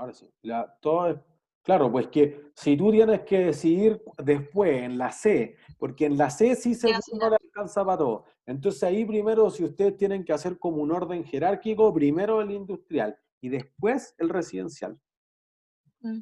ahora sí. Todo claro, pues que si tú tienes que decidir después en la C, porque en la C sí Y al seguro no final. le alcanza para todo. Entonces ahí primero, si ustedes tienen que hacer como un orden jerárquico, primero el industrial y después el residencial. Mm,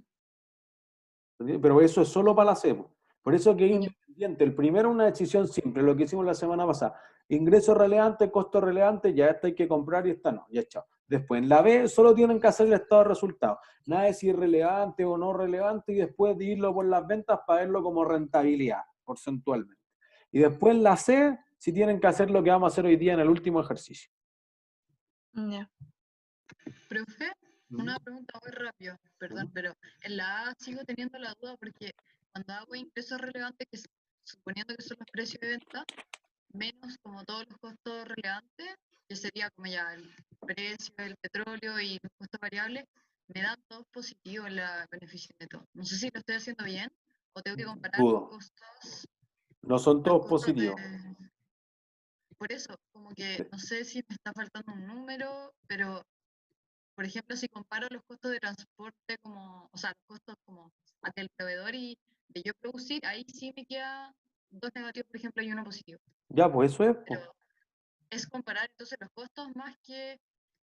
Pero eso es solo para la C, po. Por eso que es ya. independiente. El primero es una decisión simple, lo que hicimos la semana pasada. Ingreso relevante, costo relevante, ya esta hay que comprar y esta no, ya chao. Después, en la B solo tienen que hacer el estado de resultados. Nada de si es relevante o no relevante y después dividirlo por las ventas para verlo como rentabilidad, porcentualmente. Y después en la C, si tienen que hacer lo que vamos a hacer hoy día en el último ejercicio. Ya. Profe, ¿Mm? una pregunta muy rápida, perdón, ¿Mm? pero en la A sigo teniendo la duda porque cuando hago ingresos relevantes, suponiendo que son los precios de venta, menos como todos los costos relevantes, que sería como ya el precio del petróleo y los costos variables, me dan todos positivos en la beneficio neto. No sé si lo estoy haciendo bien o tengo que comparar Dudo. No son los todos costos de... positivos. Por eso, como que no sé si me está faltando un número, pero por ejemplo, si comparo los costos de transporte como, o sea, los costos como ante el proveedor y de yo producir, ahí sí me queda dos negativos, por ejemplo, y uno positivo. Ya, pues eso es, pues. Pero es comparar entonces los costos más que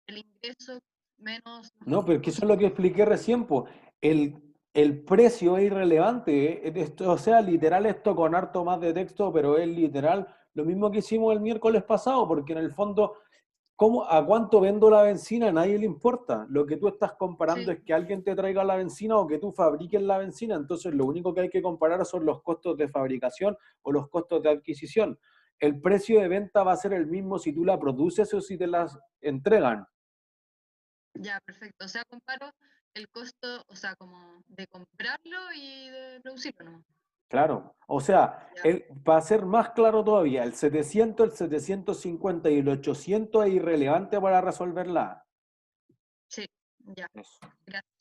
el ingreso menos los No, costos pero que eso es lo que positivos. expliqué recién, pues. El precio es irrelevante. Esto, o sea, literal esto con harto más de texto, pero es literal lo mismo que hicimos el miércoles pasado, porque en el fondo, ¿a cuánto vendo la benzina? A nadie le importa. Lo que tú estás comparando Sí, es que alguien te traiga la benzina o que tú fabriques la benzina. Entonces, lo único que hay que comparar son los costos de fabricación o los costos de adquisición. El precio de venta va a ser el mismo si tú la produces o si te las entregan. ya, perfecto. O sea, comparo el costo, o sea, como de comprarlo y de producirlo, ¿no? Claro, o sea, Ya, para ser más claro todavía, el 700, el 750 y el 800 es irrelevante para resolverla. sí, ya, Eso. gracias.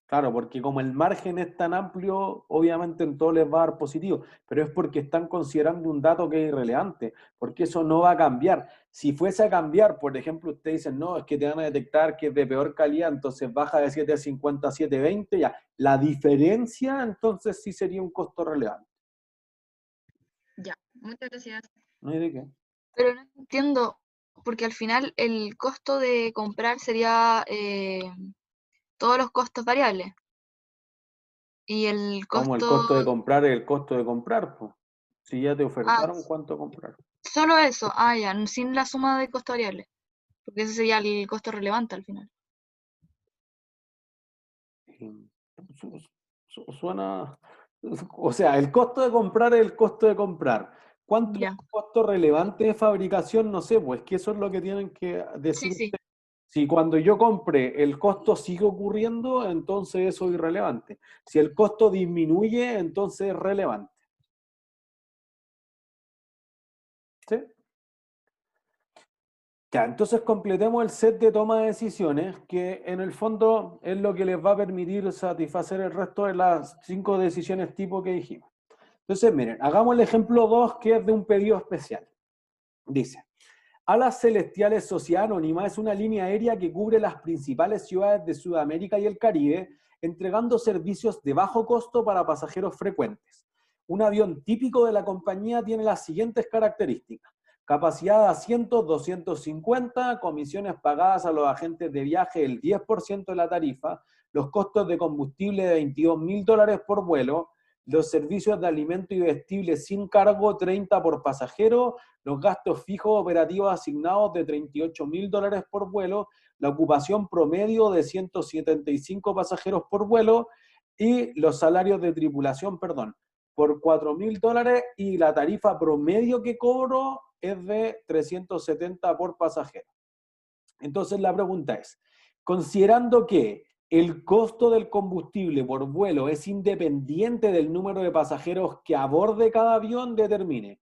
Claro, porque como el margen es tan amplio, obviamente en todo les va a dar positivo, pero es porque están considerando un dato que es irrelevante, porque eso no va a cambiar. Si fuese a cambiar, por ejemplo, ustedes dicen, no, es que te van a detectar que es de peor calidad, entonces baja de 750 a 720, ya. La diferencia, entonces sí sería un costo relevante. Ya, muchas gracias. No hay de qué. Pero no entiendo, porque al final el costo de comprar sería todos los costos variables. Y el Como el costo, costo de comprar es el costo de comprar, pues. Si ya te ah, ofertaron, ¿cuánto comprar? solo eso, ah, ya, sin la suma de costo variable, porque ese sería el costo relevante al final. Y suena, o sea, el costo de comprar es el costo de comprar. ¿Cuánto es Ya, el costo relevante de fabricación? No sé, pues que eso es lo que tienen que sí, decir. sí, Si cuando yo compre el costo sigue ocurriendo, entonces eso es irrelevante. Si el costo disminuye, entonces es relevante. ¿Sí? Ya, entonces completemos el set de toma de decisiones, que en el fondo es lo que les va a permitir satisfacer el resto de las 5 decisiones tipo que dijimos. Entonces, miren, hagamos el ejemplo 2 que es de un pedido especial. Dice, Alas Celestiales Sociedad Anónima es una línea aérea que cubre las principales ciudades de Sudamérica y el Caribe, entregando servicios de bajo costo para pasajeros frecuentes. Un avión típico de la compañía tiene las siguientes características. Capacidad de asientos 250, comisiones pagadas a los agentes de viaje el 10% de la tarifa, los costos de combustible de $22.000 por vuelo, los servicios de alimento y vestible sin cargo 30 por pasajero, los gastos fijos operativos asignados de $38.000 por vuelo, la ocupación promedio de 175 pasajeros por vuelo y los salarios de tripulación, perdón, por $4.000 y la tarifa promedio que cobro es de 370 por pasajero. Entonces la pregunta es, considerando que el costo del combustible por vuelo es independiente del número de pasajeros que aborde cada avión, determine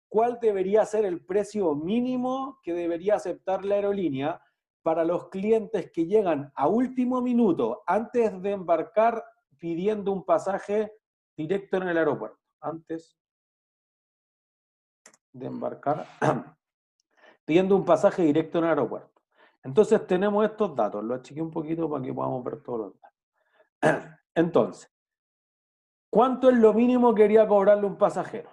cuál debería ser el precio mínimo que debería aceptar la aerolínea para los clientes que llegan a último minuto antes de embarcar pidiendo un pasaje directo en el aeropuerto. Antes de embarcar pidiendo un pasaje directo en el aeropuerto. Entonces tenemos estos datos, lo achiqué un poquito para que podamos ver todos los datos. Entonces, ¿cuánto es lo mínimo que quería cobrarle un pasajero?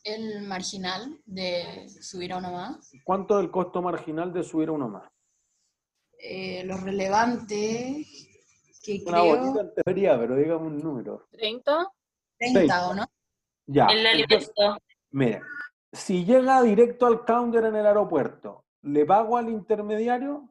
El marginal de subir a uno más. ¿Cuánto es el costo marginal de subir a uno más? Los relevantes, que Una bonita creo en teoría, pero dígame un número. 30. 30, ¿o no? Ya. El Entonces, alimento. mira, si llega directo al counter en el aeropuerto, ¿le pago al intermediario?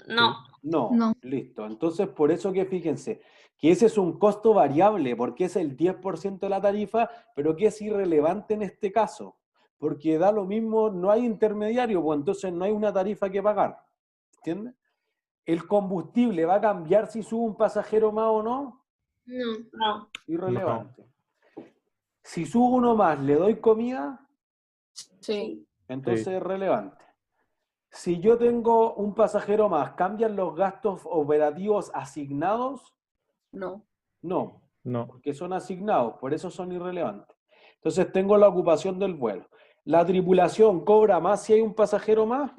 No. No, No. listo. Entonces, por eso que fíjense, que ese es un costo variable, porque es el 10% de la tarifa, pero que es irrelevante en este caso, porque da lo mismo, no hay intermediario, pues entonces no hay una tarifa que pagar. ¿Entiendes? ¿El combustible va a cambiar si sube un pasajero más o no? No. Irrelevante. Si subo uno más, ¿le doy comida? Sí. Entonces Sí. es relevante. Si yo tengo un pasajero más, ¿cambian los gastos operativos asignados? No. No, No. porque son asignados, por eso son irrelevantes. Entonces tengo la ocupación del vuelo. ¿La tripulación cobra más si hay un pasajero más?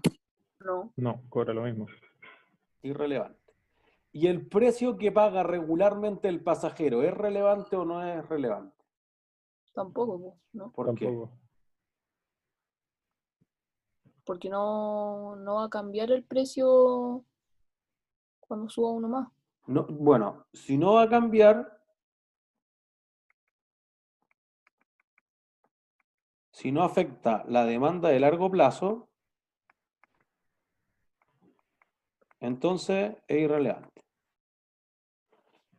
No. No, cobra lo mismo. Irrelevante. ¿Y el precio que paga regularmente el pasajero es relevante o no es relevante? Tampoco, po, ¿no? ¿Por qué? Tampoco. Porque no va a cambiar el precio cuando suba uno más. No, bueno, si no va a cambiar, si no afecta la demanda de largo plazo, entonces es irrelevante.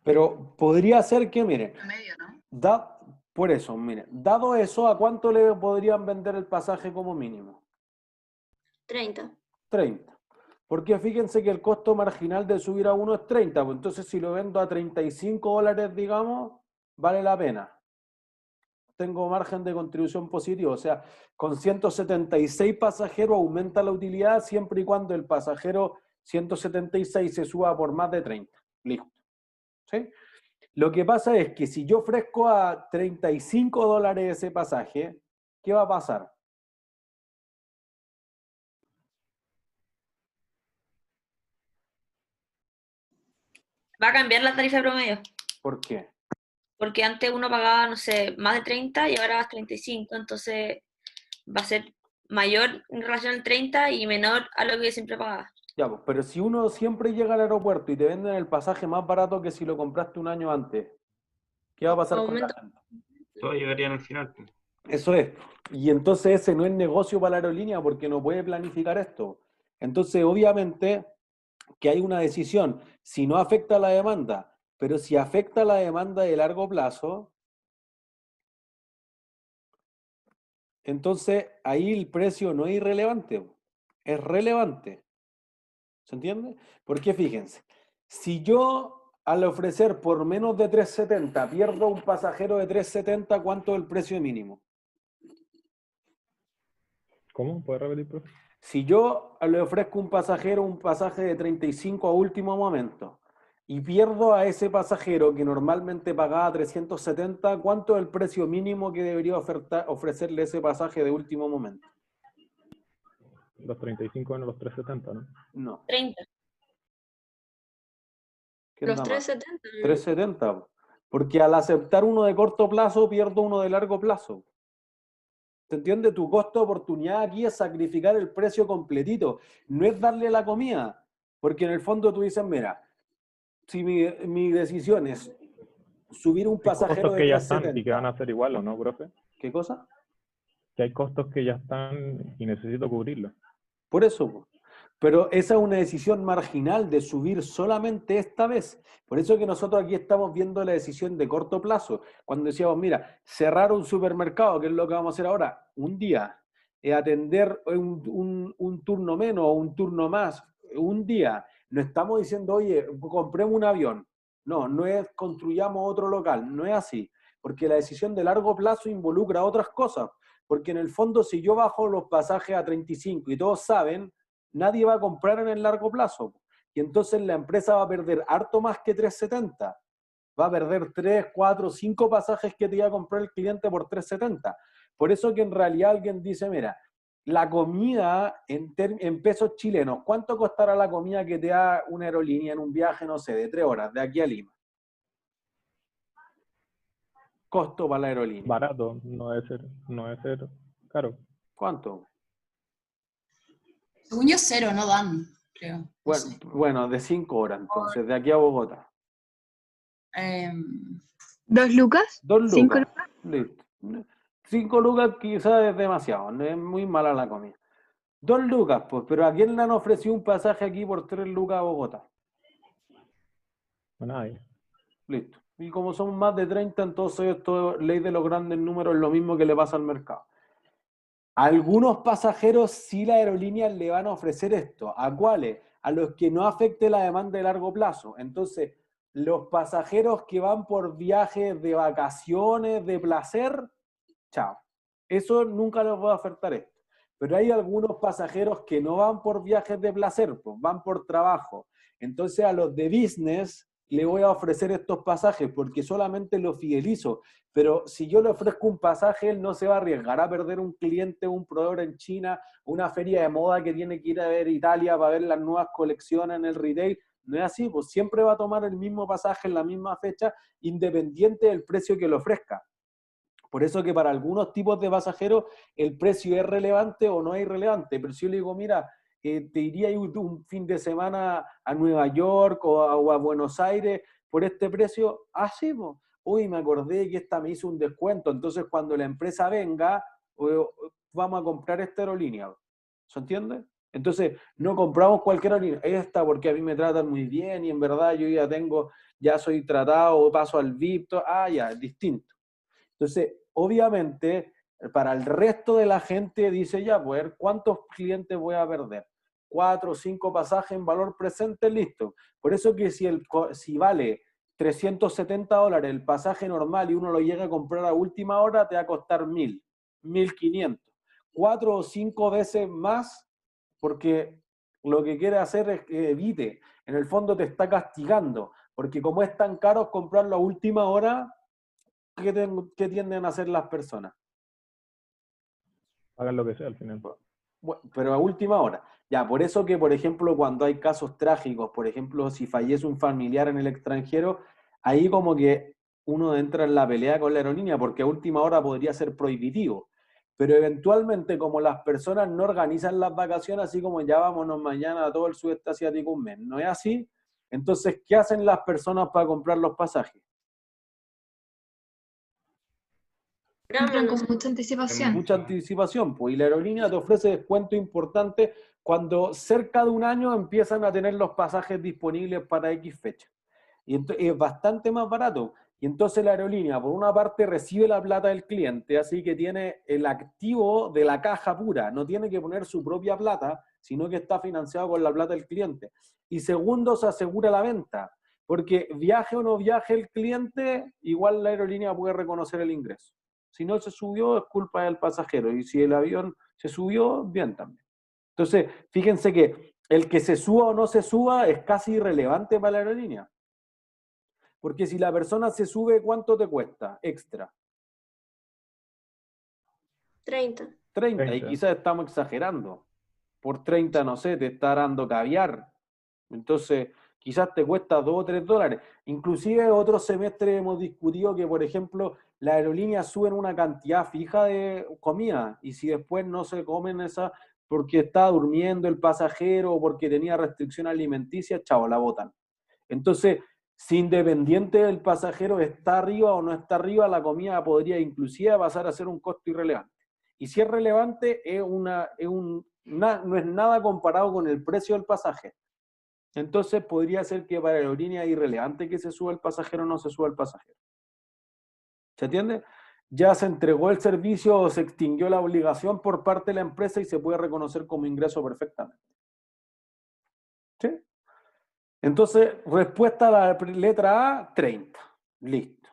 Pero podría ser que, miren, Medio, ¿no? por eso, miren, dado eso, ¿a cuánto le podrían vender el pasaje como mínimo? 30. 30. Porque fíjense que el costo marginal de subir a uno es 30, pues entonces si lo vendo a $35, digamos, vale la pena. Tengo margen de contribución positivo, o sea, con 176 pasajeros aumenta la utilidad siempre y cuando el pasajero 176 se suba por más de 30. Listo. ¿Sí? Lo que pasa es que si yo ofrezco a $35 ese pasaje, ¿qué va a pasar? Va a cambiar la tarifa promedio. ¿Por qué? Porque antes uno pagaba, no sé, más de 30 y ahora vas 35. Entonces va a ser mayor en relación al 30 y menor a lo que siempre pagaba. Ya, pues, pero si uno siempre llega al aeropuerto y te venden el pasaje más barato que si lo compraste un año antes, ¿qué va a pasar con la Aumenta. gente? Todos llegarían al final, pues. Eso es. Y entonces ese no es negocio para la aerolínea porque no puede planificar esto. Entonces, obviamente, que hay una decisión. Si no afecta la demanda, pero si afecta la demanda de largo plazo, entonces ahí el precio no es irrelevante, es relevante. ¿Se entiende? Porque fíjense, si yo al ofrecer por menos de 370 pierdo un pasajero de 370, ¿cuánto es el precio mínimo? ¿Cómo? ¿Puedes repetir, profe? Si yo le ofrezco un pasajero un pasaje de 35 a último momento y pierdo a ese pasajero que normalmente pagaba 370, ¿cuánto es el precio mínimo que debería ofrecerle ese pasaje de último momento? Los 35 menos los 370, ¿no? No. 30. ¿Qué Los anda más? 370. 370. Porque al aceptar uno de corto plazo, pierdo uno de largo plazo. ¿Se entiende? Tu costo de oportunidad aquí es sacrificar el precio completito. No es darle la comida. Porque en el fondo tú dices, mira, si mi decisión es subir un Hay pasajero costos de que ya están y que 370. van a ser igual, ¿o no, profe? ¿Qué cosa? Que hay costos que ya están y necesito cubrirlos. Por eso, po. Pero esa es una decisión marginal de subir solamente esta vez. Por eso que nosotros aquí estamos viendo la decisión de corto plazo. Cuando decíamos, mira, cerrar un supermercado, que es lo que vamos a hacer ahora, un día, atender un turno menos o un turno más, un día. No estamos diciendo, oye, compremos un avión. No, no es construyamos otro local, no es así. Porque la decisión de largo plazo involucra otras cosas. Porque en el fondo, si yo bajo los pasajes a 35 y todos saben, nadie va a comprar en el largo plazo. Y entonces la empresa va a perder harto más que 370. Va a perder 3, 4, 5 pasajes que te iba a comprar el cliente por 370. Por eso que en realidad alguien dice, mira, la comida en pesos chilenos, ¿cuánto costará la comida que te da una aerolínea en un viaje, no sé, de 3 horas, de aquí a Lima? Costo para la aerolínea. Barato, no debe ser caro. ¿Cuánto? Según yo, cero, no dan, creo. No Bueno, sé. bueno, de 5 horas, entonces, de aquí a Bogotá. ¿2 lucas? 2 ¿5 lucas. lucas? Listo. 5 lucas quizás es demasiado, no es muy mala la comida. 2 lucas, pues, pero ¿a quién le han ofrecido un pasaje aquí por 3 lucas a Bogotá? A nadie. Listo. Y como son más de 30, entonces esto, ley de los grandes números, es lo mismo que le pasa al mercado. A algunos pasajeros sí las aerolíneas le van a ofrecer esto. ¿A cuáles? A los que no afecte la demanda de largo plazo. Entonces, los pasajeros que van por viajes de vacaciones, de placer, chao. Eso nunca les va a ofertar esto. Pero hay algunos pasajeros que no van por viajes de placer, pues van por trabajo. Entonces a los de business le voy a ofrecer estos pasajes porque solamente los fidelizo. Pero si yo le ofrezco un pasaje, él no se va a arriesgar a perder un cliente, un proveedor en China, una feria de moda que tiene que ir a ver Italia para ver las nuevas colecciones en el retail. No es así, pues siempre va a tomar el mismo pasaje en la misma fecha, independiente del precio que le ofrezca. Por eso que para algunos tipos de pasajeros el precio es relevante o no es irrelevante. Pero si yo le digo, mira, te iría un fin de semana a Nueva York o a Buenos Aires por este precio, sí, pues. Uy, me acordé que esta me hizo un descuento. Entonces cuando la empresa venga, vamos a comprar esta aerolínea. ¿Se entiende? Entonces no compramos cualquier aerolínea. Esta porque a mí me tratan muy bien y en verdad yo ya soy tratado, paso al VIP. Ya, es distinto. Entonces, obviamente, para el resto de la gente dice, ya, pues, ¿cuántos clientes voy a perder? 4 o 5 pasajes en valor presente, listo. Por eso que si vale $370 el pasaje normal y uno lo llega a comprar a última hora, te va a costar 1.000, 1.500. 4 o 5 veces más, porque lo que quiere hacer es que evite. En el fondo te está castigando, porque como es tan caro comprarlo a última hora, ¿qué tienden a hacer las personas? Hagan lo que sea al final. Bueno, pero a última hora. Ya, por eso que, por ejemplo, cuando hay casos trágicos, por ejemplo, si fallece un familiar en el extranjero, ahí como que uno entra en la pelea con la aerolínea, porque a última hora podría ser prohibitivo. Pero eventualmente, como las personas no organizan las vacaciones, así como ya vámonos mañana a todo el sudeste asiático un mes, ¿no es así? Entonces, ¿qué hacen las personas para comprar los pasajes? Compran con mucha Con anticipación. mucha anticipación, pues, y la aerolínea te ofrece descuento importante cuando cerca de un año empiezan a tener los pasajes disponibles para X fecha. Y es bastante más barato. Y entonces la aerolínea, por una parte, recibe la plata del cliente, así que tiene el activo de la caja pura, no tiene que poner su propia plata, sino que está financiado con la plata del cliente. Y segundo, se asegura la venta, porque viaje o no viaje el cliente, igual la aerolínea puede reconocer el ingreso. Si no se subió, es culpa del pasajero. Y si el avión se subió, bien también. Entonces, fíjense que el que se suba o no se suba es casi irrelevante para la aerolínea. Porque si la persona se sube, ¿cuánto te cuesta extra? 30. 30. Y 30. quizás estamos exagerando. Por 30, no sé, te está dando caviar. Entonces, quizás te cuesta $2 o $3. Inclusive otro semestre hemos discutido que, por ejemplo, las aerolíneas suben una cantidad fija de comida y si después no se comen esa porque está durmiendo el pasajero o porque tenía restricción alimenticia, chao, la botan. Entonces, si independiente del pasajero está arriba o no está arriba, la comida podría inclusive pasar a ser un costo irrelevante. Y si es relevante, no es nada comparado con el precio del pasaje. Entonces podría ser que para la aerolínea es irrelevante que se suba el pasajero o no se suba el pasajero. ¿Se entiende? Ya se entregó el servicio o se extinguió la obligación por parte de la empresa y se puede reconocer como ingreso perfectamente. ¿Sí? Entonces, respuesta a la letra A, 30. Listo.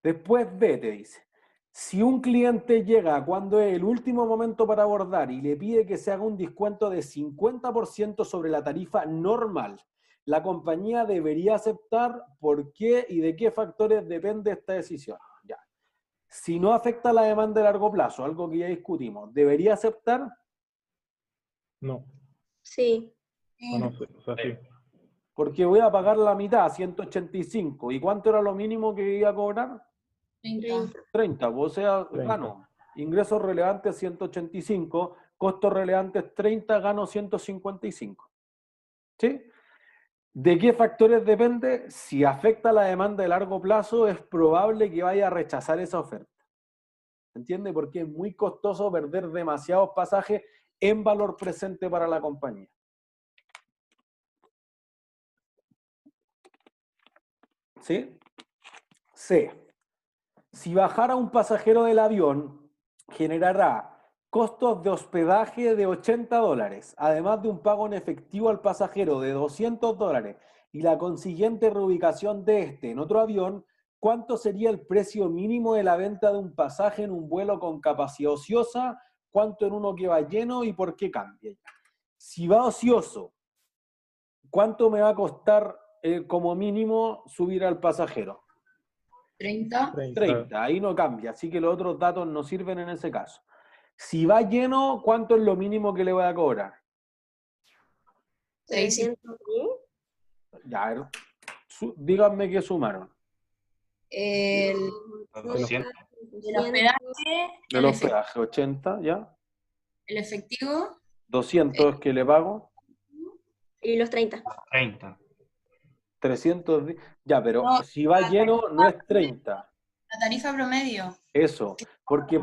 Después B te dice, si un cliente llega cuando es el último momento para abordar y le pide que se haga un descuento de 50% sobre la tarifa normal, la compañía debería aceptar por qué y de qué factores depende esta decisión. Ya. Si no afecta la demanda a largo plazo, algo que ya discutimos, ¿debería aceptar? No, Sí. no sé, o sea, sí. Porque voy a pagar la mitad, 185. ¿Y cuánto era lo mínimo que iba a cobrar? 30. 30, o sea, 30. gano. Ingresos relevantes 185, costos relevantes 30, gano 155. ¿Sí? ¿De qué factores depende? Si afecta la demanda de largo plazo, es probable que vaya a rechazar esa oferta. ¿Entiende? Porque es muy costoso perder demasiados pasajes en valor presente para la compañía. ¿Sí? C. Si bajara un pasajero del avión, generará costos de hospedaje de $80, además de un pago en efectivo al pasajero de $200 y la consiguiente reubicación de este en otro avión. ¿Cuánto sería el precio mínimo de la venta de un pasaje en un vuelo con capacidad ociosa? ¿Cuánto en uno que va lleno y por qué cambia? Si va ocioso, ¿cuánto me va a costar como mínimo subir al pasajero? 30. 30, ahí no cambia, así que los otros datos no sirven en ese caso. Si va lleno, ¿cuánto es lo mínimo que le voy a cobrar? 310. Ya, a ver, díganme qué sumaron. El, Los 200. el hospedaje, De los peajes, 80, ¿ya? el efectivo, 200 que le pago, Y los 30. 30. 300, ya, pero No, si va lleno no es 30, la tarifa promedio. eso, porque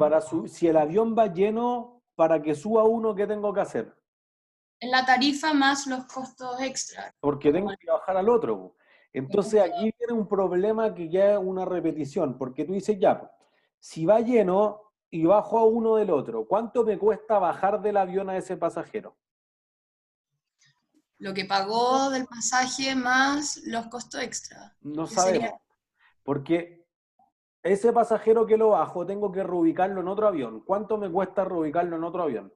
si el avión va lleno, para que suba uno, ¿qué tengo que hacer? Es la tarifa más los costos extra. Porque tengo que bajar al otro. Entonces aquí viene un problema que ya es una repetición, porque tú dices, ya, si va lleno y bajo a uno del otro, ¿cuánto me cuesta bajar del avión a ese pasajero? Lo que pagó del pasaje más los costos extra. No Que sería- sabemos, porque ese pasajero que lo bajo tengo que reubicarlo en otro avión. ¿Cuánto me cuesta reubicarlo en otro avión?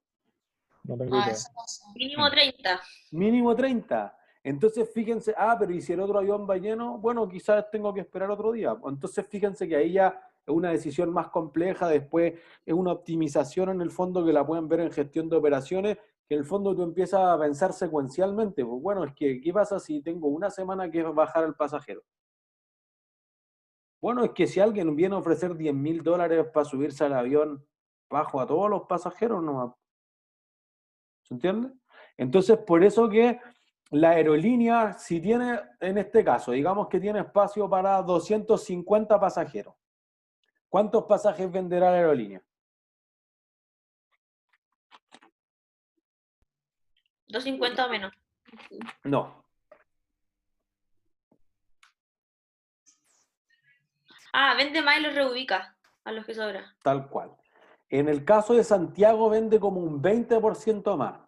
No tengo idea. eso no sé. Mínimo 30. Mínimo 30. Entonces fíjense, pero ¿y si el otro avión va lleno? Bueno, quizás tengo que esperar otro día. Entonces fíjense que ahí ya es una decisión más compleja, después es una optimización en el fondo que la pueden ver en gestión de operaciones, que en el fondo tú empiezas a pensar secuencialmente. Pues bueno, es que, ¿qué pasa si tengo una semana que bajar al pasajero? Bueno, es que si alguien viene a ofrecer $10.000 para subirse al avión, bajo a todos los pasajeros nomás. ¿Se entiende? Entonces, por eso que la aerolínea, si tiene, en este caso, digamos que tiene espacio para 250 pasajeros, ¿cuántos pasajes venderá la aerolínea? 250 o menos. No, Vende más y los reubica a los que sobra. tal cual. En el caso de Santiago vende como un 20% más.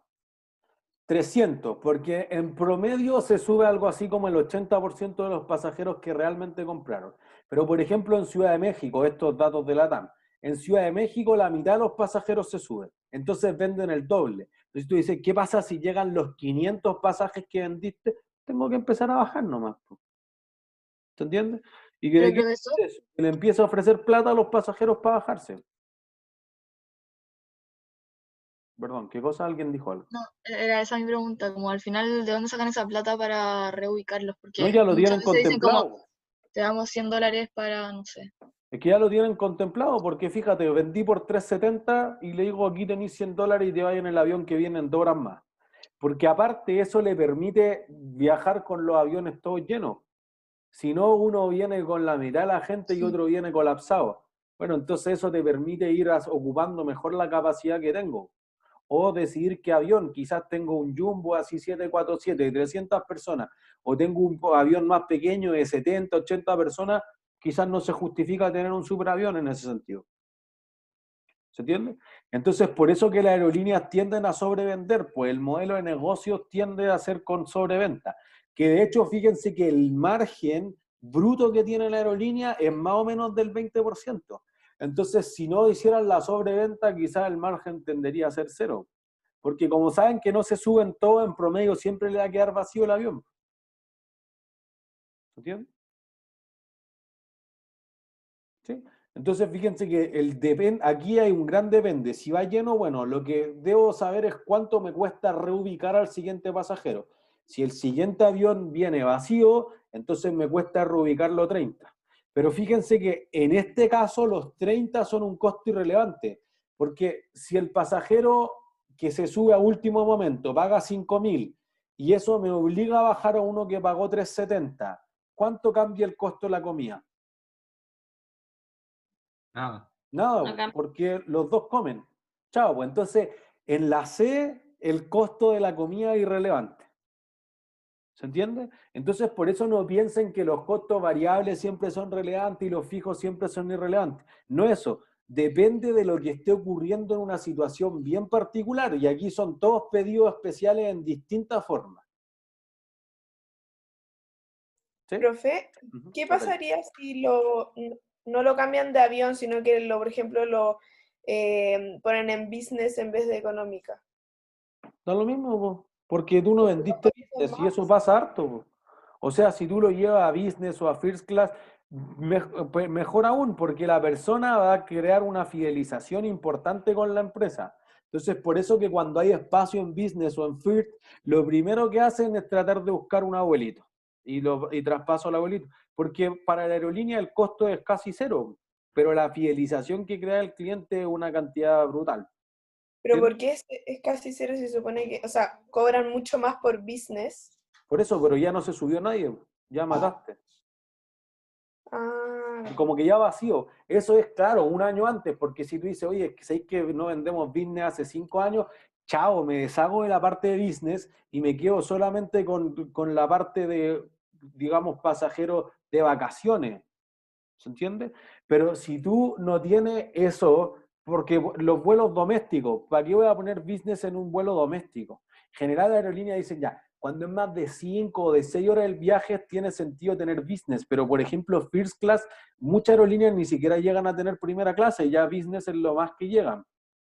300, porque en promedio se sube algo así como el 80% de los pasajeros que realmente compraron. Pero por ejemplo en Ciudad de México, estos datos de la TAM, en Ciudad de México la mitad de los pasajeros se suben, entonces venden el doble. Entonces tú dices, ¿qué pasa si llegan los 500 pasajes que vendiste? Tengo que empezar a bajar nomás. ¿Se entiende? Y que, Pero profesor, que le empieza a ofrecer plata a los pasajeros para bajarse. Perdón, ¿qué cosa? Alguien dijo algo. no, era esa mi pregunta, como al final, ¿de dónde sacan esa plata para reubicarlos? Porque No, ya lo muchas tienen veces dicen como, contemplado. te damos $100 para, no sé. Es que ya lo tienen contemplado, porque fíjate, vendí por 370 y le digo, aquí tenéis $100 y te vayas en el avión que viene en 2 horas más. Porque aparte eso le permite viajar con los aviones todos llenos. Si no, uno viene con la mitad de la gente y otro viene colapsado. Bueno, entonces eso te permite ir ocupando mejor la capacidad que tengo. O decidir qué avión, quizás tengo un Jumbo así 747 de 300 personas, o tengo un avión más pequeño de 70, 80 personas, quizás no se justifica tener un superavión en ese sentido. ¿Se entiende? Entonces, por eso que las aerolíneas tienden a sobrevender, pues el modelo de negocios tiende a ser con sobreventa. Que de hecho, fíjense que el margen bruto que tiene la aerolínea es más o menos del 20%. Entonces, si no hicieran la sobreventa, quizás el margen tendería a ser cero. Porque como saben que no se suben todo, en promedio siempre le va a quedar vacío el avión. ¿Se entiende? ¿Sí? Entonces, fíjense que aquí hay un gran depende. Si va lleno, bueno, lo que debo saber es cuánto me cuesta reubicar al siguiente pasajero. Si el siguiente avión viene vacío, entonces me cuesta reubicarlo 30. Pero fíjense que en este caso los 30 son un costo irrelevante, porque si el pasajero que se sube a último momento paga 5.000 y eso me obliga a bajar a uno que pagó 3.70, ¿cuánto cambia el costo de la comida? Nada. Nada, No po, cambia. porque los dos comen. Chao, pues entonces en la C el costo de la comida es irrelevante. ¿Se entiende? Entonces por eso no piensen que los costos variables siempre son relevantes y los fijos siempre son irrelevantes. No eso, depende de lo que esté ocurriendo en una situación bien particular y aquí son todos pedidos especiales en distintas formas. ¿Sí? Profe, Ujú, ¿qué Natalia. pasaría si no lo cambian de avión, sino que, por ejemplo, lo ponen en business en vez de económica? Da lo mismo, po, porque tú no Porque los vendiste costos son business y eso más. pasa harto, po. O sea, si tú lo llevas a business o a first class, pues mejor aún, porque la persona va a crear una fidelización importante con la empresa. Entonces, por eso que cuando hay espacio en business o en first, lo primero que hacen es tratar de buscar un abuelito y traspaso al abuelito, porque para la aerolínea el costo es casi cero, pero la fidelización que crea el cliente es una cantidad brutal. Pero ¿Entiendes? ¿por qué es casi cero si se supone que, o sea, cobran mucho más por business? Por eso, pero ya no se subió nadie, ya mataste. Ah, Como que ya vacío. Eso es claro, un año antes, porque si tú dices, oye, es que sabéis que no vendemos business hace 5 años, chao, me deshago de la parte de business y me quedo solamente con la parte de, digamos, pasajero de vacaciones. ¿Se entiende? Pero si tú no tienes eso, porque los vuelos domésticos, ¿para qué voy a poner business en un vuelo doméstico? En general, la aerolínea dice ya, cuando es más de 5 o de 6 horas el viaje, tiene sentido tener business, pero por ejemplo, first class, muchas aerolíneas ni siquiera llegan a tener primera clase, ya business es lo más que llegan.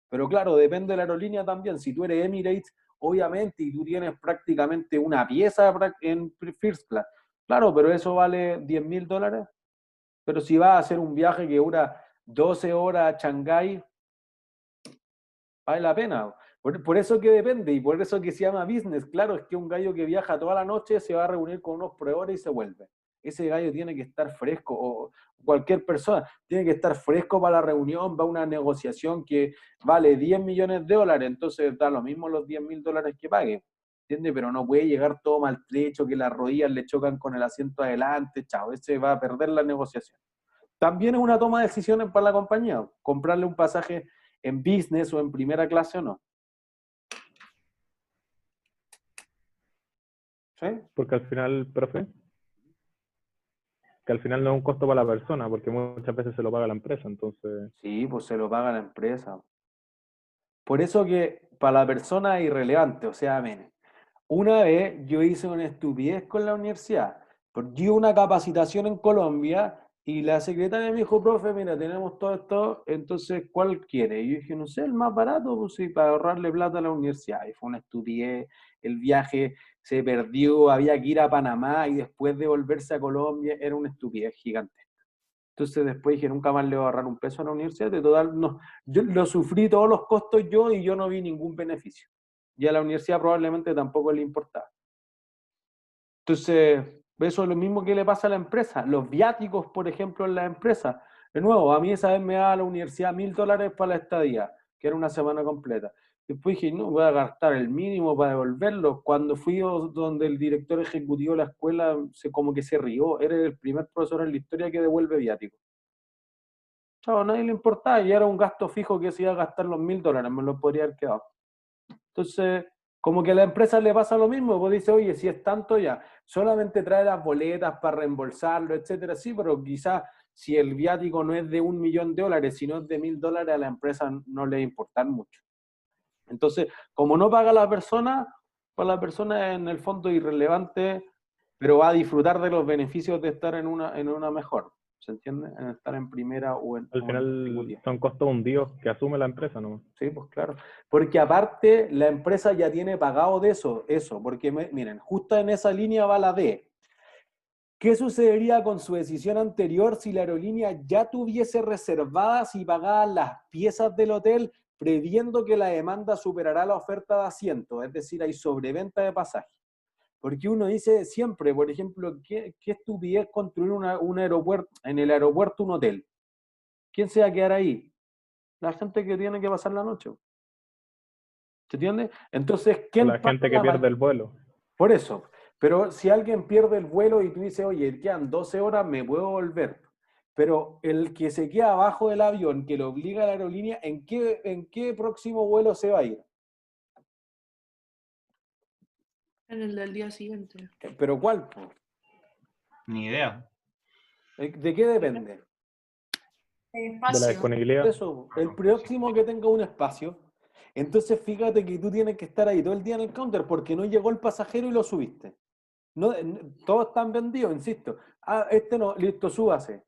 Pero claro, depende de la aerolínea también. Si tú eres Emirates, obviamente, y tú tienes prácticamente una pieza en first class, claro, pero eso vale $10.000. Pero si vas a hacer un viaje que dura 12 horas a Shanghái, vale la pena. Por eso que depende y por eso que se llama business. Claro, es que un gallo que viaja toda la noche se va a reunir con unos proveedores y se vuelve. Ese gallo tiene que estar fresco, o cualquier persona tiene que estar fresco para la reunión, va a una negociación que vale $10 millones, entonces da lo mismo los $10.000 que pague. ¿Entiendes? Pero no puede llegar todo maltrecho, que las rodillas le chocan con el asiento adelante, chao, ese va a perder la negociación. También es una toma de decisiones para la compañía, comprarle un pasaje en business o en primera clase o no. ¿Sí? Porque al final, profe, que al final no es un costo para la persona, porque muchas veces se lo paga la empresa, entonces, Sí, pues se lo paga la empresa. Por eso que para la persona es irrelevante, o sea, miren, una vez yo hice una estupidez con la universidad, porque yo una capacitación en Colombia y la secretaria me dijo, profe, mira, tenemos todo esto, entonces, ¿cuál quiere? Y yo dije, no sé, el más barato, pues sí, para ahorrarle plata a la universidad. Y fue una estupidez, el viaje se perdió, había que ir a Panamá y después de volverse a Colombia, era una estupidez gigante. Entonces después dije, nunca más le voy a ahorrar un peso a la universidad, de total, no, yo lo sufrí todos los costos yo y yo no vi ningún beneficio. Y a la universidad probablemente tampoco le importaba. Entonces, eso es lo mismo que le pasa a la empresa. Los viáticos, por ejemplo, en la empresa. De nuevo, a mí esa vez me daba la universidad $1.000 para la estadía, que era una semana completa. Después dije, no, voy a gastar el mínimo para devolverlo. Cuando fui donde el director ejecutivo de la escuela, como que se rió. Era el primer profesor en la historia que devuelve viáticos. Chao, a nadie le importaba y era un gasto fijo que se iba a gastar los $1.000, me lo podría haber quedado. Entonces, como que a la empresa le pasa lo mismo, pues dice, oye, si es tanto ya, solamente trae las boletas para reembolsarlo, etcétera, sí, pero quizás si el viático no es de $1.000.000, sino es de $1.000, a la empresa no le va a importar mucho. Entonces, como no paga la persona, para la persona es en el fondo irrelevante, pero va a disfrutar de los beneficios de estar en una mejor. ¿Se entiende? En estar en primera o en al final ejecutiva. son costos hundidos que asume la empresa, ¿no? Sí, pues claro. Porque aparte la empresa ya tiene pagado de eso, porque miren, justo en esa línea va la D. ¿Qué sucedería con su decisión anterior si la aerolínea ya tuviese reservadas y pagadas las piezas del hotel previendo que la demanda superará la oferta de asientos? Es decir, hay sobreventa de pasajes. Porque uno dice siempre, por ejemplo, qué estupidez construir un aeropuerto, en el aeropuerto un hotel. ¿Quién se va a quedar ahí? La gente que tiene que pasar la noche. ¿Se entiende? Entonces, ¿quién La paga gente que pierde el vuelo. Por eso. Pero si alguien pierde el vuelo y tú dices, oye, quedan 12 horas, me puedo volver. Pero el que se queda abajo del avión, que lo obliga a la aerolínea, ¿en qué próximo vuelo se va a ir? En el del día siguiente. ¿Pero cuál? Ni idea. ¿De qué depende? De la disponibilidad. Eso, el próximo que tenga un espacio. Entonces fíjate que tú tienes que estar ahí todo el día en el counter porque no llegó el pasajero y lo subiste. No, todos están vendidos, insisto. Ah, este no, listo, súbase.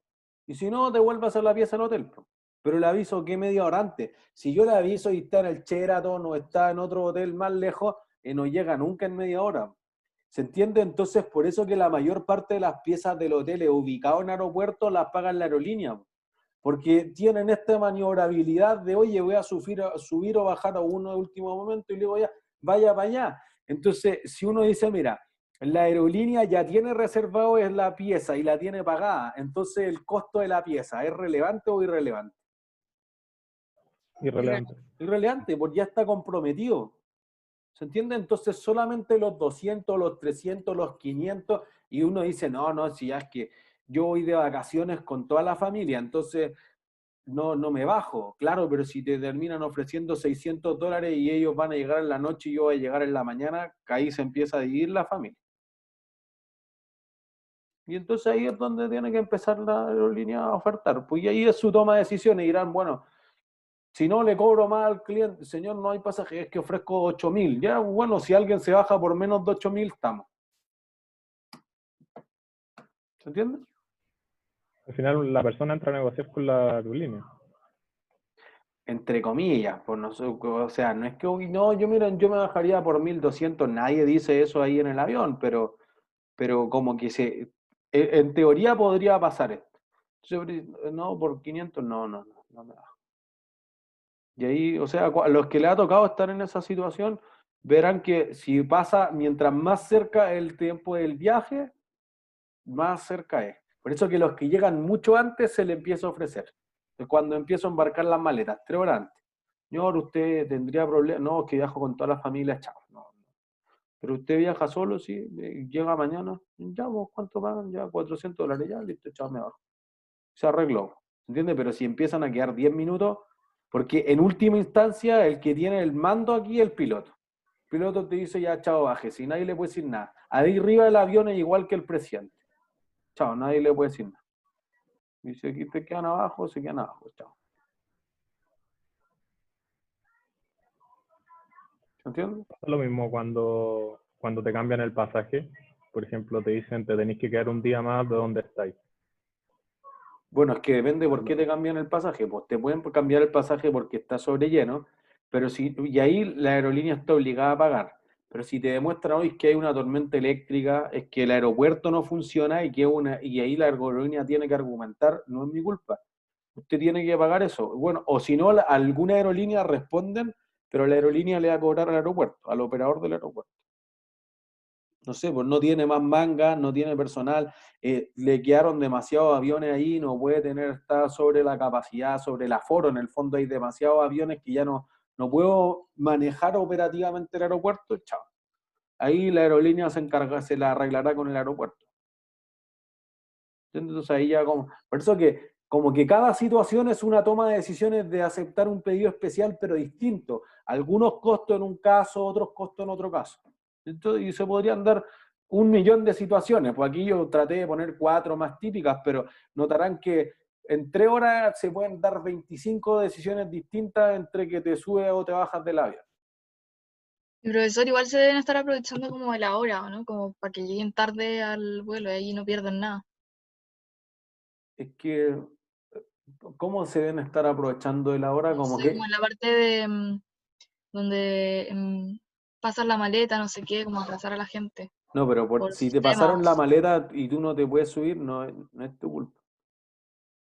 Y si no, devuélvase a la pieza al hotel. Pero le aviso que media hora antes. Si yo le aviso y está en el Sheraton o está en otro hotel más lejos, no llega nunca en media hora. ¿Se entiende? Entonces, por eso que la mayor parte de las piezas del hotel ubicado en aeropuertos las paga la aerolínea. Porque tienen esta maniobrabilidad de, oye, voy a subir o bajar a uno de último momento y luego ya, vaya para allá. Entonces, si uno dice, mira, la aerolínea ya tiene reservado es la pieza y la tiene pagada, entonces el costo de la pieza, ¿es relevante o irrelevante? Irrelevante. Irrelevante, porque ya está comprometido. ¿Se entiende? Entonces solamente los 200, los 300, los 500, y uno dice, no, si ya es que yo voy de vacaciones con toda la familia, entonces no me bajo. Claro, pero si te terminan ofreciendo $600 y ellos van a llegar en la noche y yo voy a llegar en la mañana, ahí se empieza a dividir la familia. Y entonces ahí es donde tiene que empezar la aerolínea a ofertar. Pues y ahí es su toma de decisiones. Y dirán, bueno, si no le cobro más al cliente, señor, no hay pasaje, es que ofrezco 8.000. Ya, bueno, si alguien se baja por menos de 8.000, estamos. ¿Se entiende? Al final la persona entra a negociar con la aerolínea. Entre comillas, por o sea, no es que, uy, no, yo miren, yo me bajaría por 1.200, nadie dice eso ahí en el avión, pero como que en teoría podría pasar esto. No, por 500, no me bajo. Y ahí, o sea, a los que le ha tocado estar en esa situación, verán que si pasa, mientras más cerca el tiempo del viaje, más cerca es. Por eso que los que llegan mucho antes se le empieza a ofrecer. Cuando empiezo a embarcar las maletas, 3 horas antes. Señor, usted tendría problemas. No, es que viajo con toda la familia, chao. No. Pero usted viaja solo, sí, llega mañana. Ya, vos, ¿cuánto pagan? Ya, $400, ya, listo, chao, me bajo. Se arregló. ¿Entiendes? Pero si empiezan a quedar 10 minutos, porque en última instancia el que tiene el mando aquí es el piloto. El piloto te dice ya, chao, baje, si nadie le puede decir nada. Ahí arriba del avión es igual que el presidente. Chao, nadie le puede decir nada. Y si aquí te quedan abajo, se quedan abajo, chao. ¿Se entiende? Es lo mismo cuando te cambian el pasaje. Por ejemplo, te dicen te tenéis que quedar un día más de donde estáis. Bueno, es que depende por qué te cambian el pasaje. Pues te pueden cambiar el pasaje porque está sobre lleno, pero y ahí la aerolínea está obligada a pagar. Pero si te demuestran hoy que hay una tormenta eléctrica, es que el aeropuerto no funciona y ahí la aerolínea tiene que argumentar, no es mi culpa. Usted tiene que pagar eso. Bueno, o si no, alguna aerolínea responden, pero la aerolínea le va a cobrar al aeropuerto, al operador del aeropuerto. No sé, pues no tiene más mangas, no tiene personal, le quedaron demasiados aviones ahí, no puede está sobre la capacidad, sobre el aforo, en el fondo hay demasiados aviones que ya no puedo manejar operativamente el aeropuerto, chao. Ahí la aerolínea se la arreglará con el aeropuerto. Entonces ahí ya por eso que como que cada situación es una toma de decisiones de aceptar un pedido especial, pero distinto. Algunos costos en un caso, otros costos en otro caso. Entonces, y se podrían dar 1.000.000 de situaciones. Pues aquí yo traté de poner 4 más típicas, pero notarán que en 3 horas se pueden dar 25 decisiones distintas entre que te subes o te bajas del avión. Y profesor, igual se deben estar aprovechando como de la hora, ¿no? Como para que lleguen tarde al vuelo y ahí no pierdan nada. Es que, ¿cómo se deben estar aprovechando de la hora? No Como sé, que como en la parte de donde pasar la maleta, no sé qué, como atrasar a la gente. No, pero Por si te pasaron la sistemas. maleta y tú no te puedes subir, no, no es tu culpa.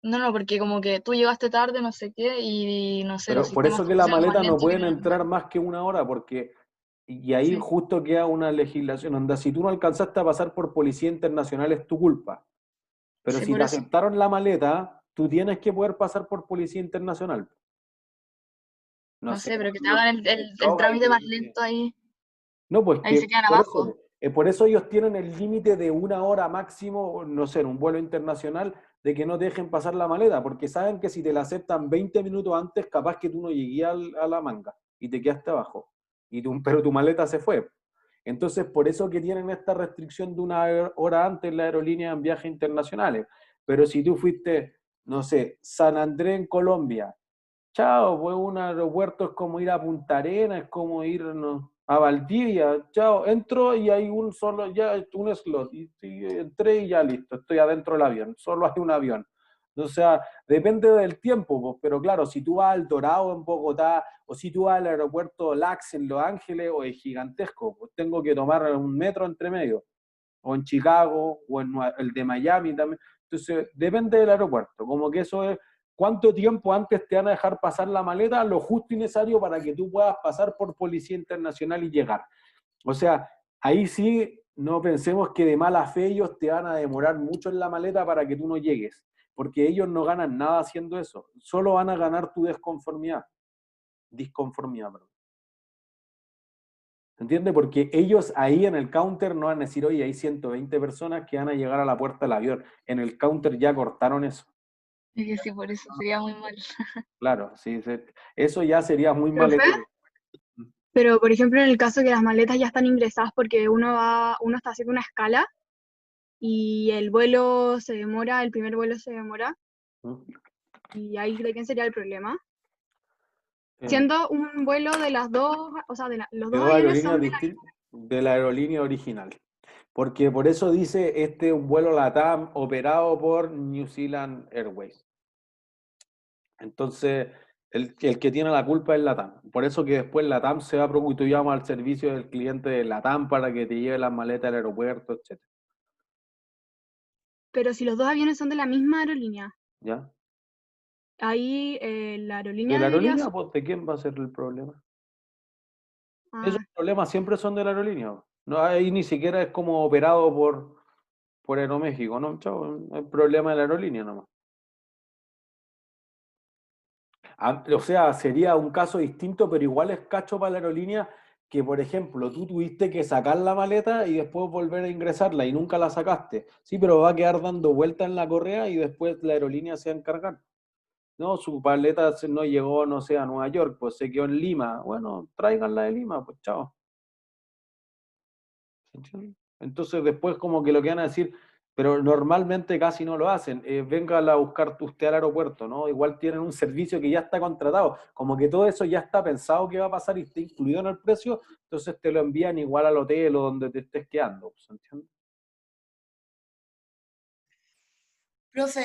No, porque como que tú llegaste tarde, no sé qué, y no sé, los Pero por sistemas eso que la funcionan más maleta no lento que pueden los entrar normales. más que una hora, porque y ahí Sí, justo queda una legislación, donde si tú no alcanzaste a pasar por policía internacional es tu culpa. Pero sí, si por te eso. aceptaron la maleta, tú tienes que poder pasar por policía internacional. No No sé, sé, pero que te cuando hagan el droga y trámite más te- lento ahí, No, pues ahí se que quedan abajo. por eso ellos tienen el límite de una hora máximo, no sé, en un vuelo internacional, de que no te dejen pasar la maleta, porque saben que si te la aceptan 20 minutos antes, capaz que tú no llegué a la manga y te quedaste abajo. Pero tu maleta se fue. Entonces, por eso que tienen esta restricción de una hora antes en la aerolínea en viajes internacionales. Pero si tú fuiste, no sé, San Andrés en Colombia, chao, pues un aeropuerto es como ir a Punta Arenas, es como ir a Valdivia, chao, entro y hay un solo, ya un slot, y sí, entré y ya listo, estoy adentro del avión, solo hay un avión. O sea, depende del tiempo, pues, pero claro, si tú vas al Dorado en Bogotá, o si tú vas al aeropuerto LAX en Los Ángeles, o es gigantesco, pues tengo que tomar un metro entre medio, o en Chicago, o en el de Miami también. Entonces, depende del aeropuerto, como que eso es cuánto tiempo antes te van a dejar pasar la maleta, lo justo y necesario para que tú puedas pasar por policía internacional y llegar. O sea, ahí sí no pensemos que de mala fe ellos te van a demorar mucho en la maleta para que tú no llegues, porque ellos no ganan nada haciendo eso, solo van a ganar tu disconformidad, perdón. ¿Entiendes? Porque ellos ahí en el counter no van a decir, oye, hay 120 personas que van a llegar a la puerta del avión. En el counter ya cortaron eso. Es que sí, por eso sería muy mal. Claro, sí, eso ya sería muy ¿Profe? maletero. Pero, por ejemplo, en el caso que las maletas ya están ingresadas porque uno está haciendo una escala y el vuelo se demora, el primer vuelo se demora, y ahí ¿de quién sería el problema? Siendo un vuelo de las dos, o sea, los De dos dos aviones aerolíneas son de la... distintas de la aerolínea original. Porque por eso dice un vuelo LATAM operado por New Zealand Airways. Entonces, el que tiene la culpa es LATAM. Por eso que después LATAM se va a preocupar, tú llamas al servicio del cliente de LATAM para que te lleve las maletas al aeropuerto, etc. Pero si los dos aviones son de la misma aerolínea, ¿Ya? ahí la ¿De aerolínea la debería... aerolínea? Pues, ¿de quién va a ser el problema? Esos Ah, problemas siempre son de la aerolínea. No, ahí ni siquiera es como operado por Aeroméxico, ¿no? Chao, el problema de la aerolínea nomás. O sea, sería un caso distinto, pero igual es cacho para la aerolínea que, por ejemplo, tú tuviste que sacar la maleta y después volver a ingresarla y nunca la sacaste. Sí, pero va a quedar dando vueltas en la correa y después la aerolínea se va a encargar. No, su maleta no llegó, no sé, a Nueva York, pues se quedó en Lima. Bueno, tráiganla de Lima, pues chao. Entonces después como que lo que van a decir, pero normalmente casi no lo hacen, véngala a buscar usted al aeropuerto, ¿no? Igual tienen un servicio que ya está contratado, como que todo eso ya está pensado que va a pasar y está incluido en el precio, entonces te lo envían igual al hotel o donde te estés quedando, ¿entiendes? Profe,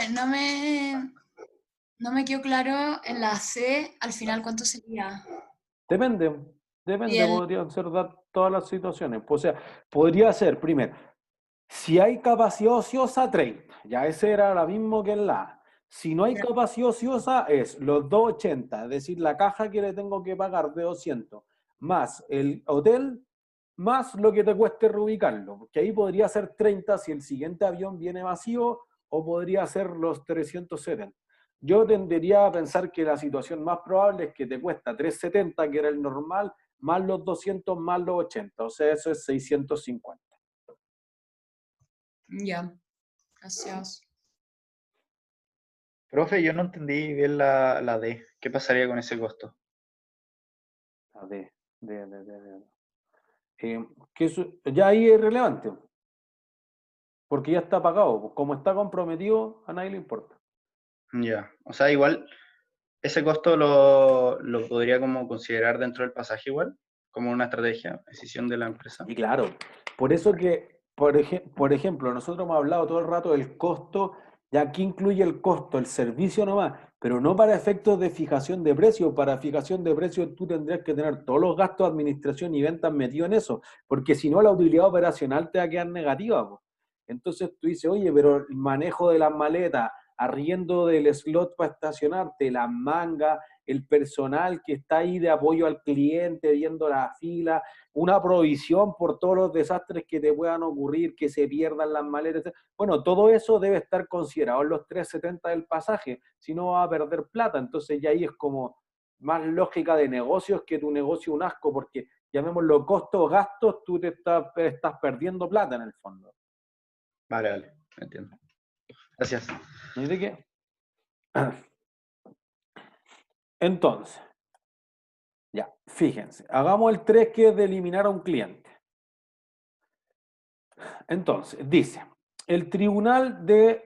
no me quedó claro en la C, al final, ¿cuánto sería? Depende, Y podrían ser todas las situaciones. O sea, podría ser, primero, si hay capacidad ociosa, 30. Ya ese era lo mismo que en la A. Si no hay Ya. capacidad ociosa, es los 280, es decir, la caja que le tengo que pagar de 200, más el hotel, más lo que te cueste reubicarlo. Porque ahí podría ser 30 si el siguiente avión viene vacío, o podría ser los 370. Yo tendería a pensar que la situación más probable es que te cuesta 370, que era el normal, más los 200, más los 80. O sea, eso es 650. Ya, gracias. Profe, yo no entendí bien la D. ¿Qué pasaría con ese costo? A ver, ya ahí es relevante, porque ya está pagado. Pues, como está comprometido, a nadie le importa. Ya, o sea, igual ese costo lo podría como considerar dentro del pasaje igual, como una estrategia, decisión de la empresa. Y claro, por eso que, por ejemplo, nosotros hemos hablado todo el rato del costo Ya aquí incluye el costo, el servicio nomás, pero no para efectos de fijación de precio. Para fijación de precio tú tendrías que tener todos los gastos de administración y ventas metidos en eso, porque si no la utilidad operacional te va a quedar negativa, po. Entonces tú dices, oye, pero el manejo de las maletas, arriendo del slot para estacionarte, las mangas, el personal que está ahí de apoyo al cliente, viendo la fila, una provisión por todos los desastres que te puedan ocurrir, que se pierdan las maletas. Bueno, todo eso debe estar considerado en los 370 del pasaje, si no va a perder plata. Entonces ya ahí es como más lógica de negocios que tu negocio un asco, porque llamémoslo costos, gastos, tú te estás perdiendo plata en el fondo. Vale, vale, entiendo. Gracias. ¿No hay de qué? Entonces, ya, fíjense, hagamos el 3 que es de eliminar a un cliente. Entonces, dice, el Tribunal de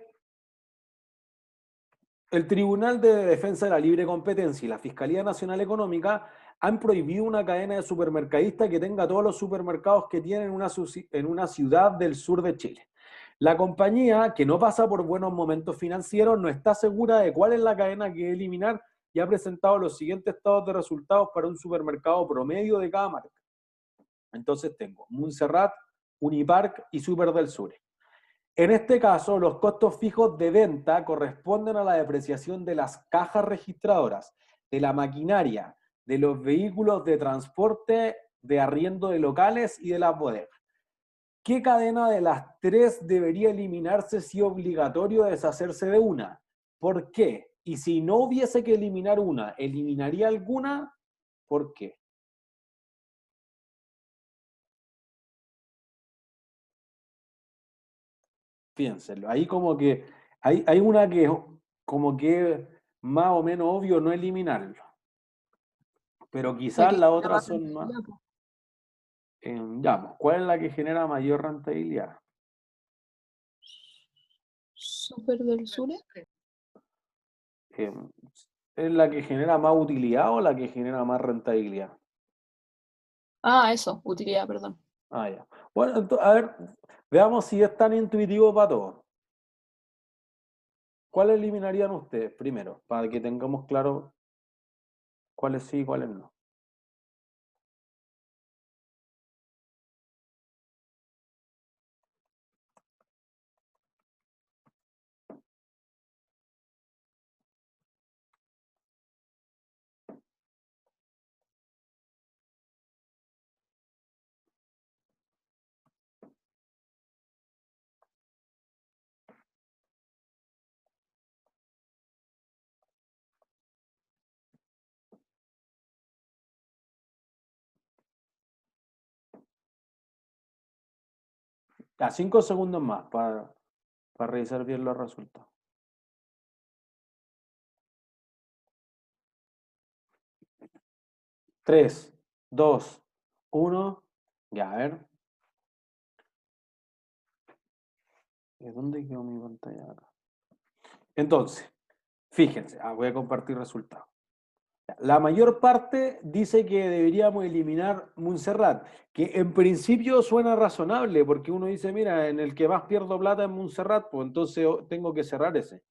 Defensa de la Libre Competencia y la Fiscalía Nacional Económica han prohibido una cadena de supermercadistas que tenga todos los supermercados que tienen en una ciudad del sur de Chile. La compañía, que no pasa por buenos momentos financieros, no está segura de cuál es la cadena que eliminar y ha presentado los siguientes estados de resultados para un supermercado promedio de cada marca. Entonces tengo Montserrat, Uniparc y Super del Sur. En este caso, los costos fijos de venta corresponden a la depreciación de las cajas registradoras, de la maquinaria, de los vehículos de transporte, de arriendo de locales y de las bodegas. ¿Qué cadena de las 3 debería eliminarse si es obligatorio deshacerse de una? ¿Por qué? Y si no hubiese que eliminar una, ¿eliminaría alguna? ¿Por qué? Piénsenlo. Ahí como que hay una que como que más o menos obvio no eliminarlo. Pero quizás las otras son más. Ya, pues, ¿cuál es la que genera mayor rentabilidad? Super del Sur. ¿Es la que genera más utilidad o la que genera más rentabilidad? Ah, eso, utilidad, perdón. Ah, ya. Bueno, a ver, veamos si es tan intuitivo para todos. ¿Cuál eliminarían ustedes primero? Para que tengamos claro cuáles sí y cuáles no. A 5 segundos más para revisar bien los resultados. 3, 2, 1. Ya, a ver. ¿Dónde quedó mi pantalla acá? Entonces, fíjense, voy a compartir resultados. La mayor parte dice que deberíamos eliminar Montserrat, que en principio suena razonable, porque uno dice, mira, en el que más pierdo plata es Montserrat, pues entonces tengo que cerrar ese.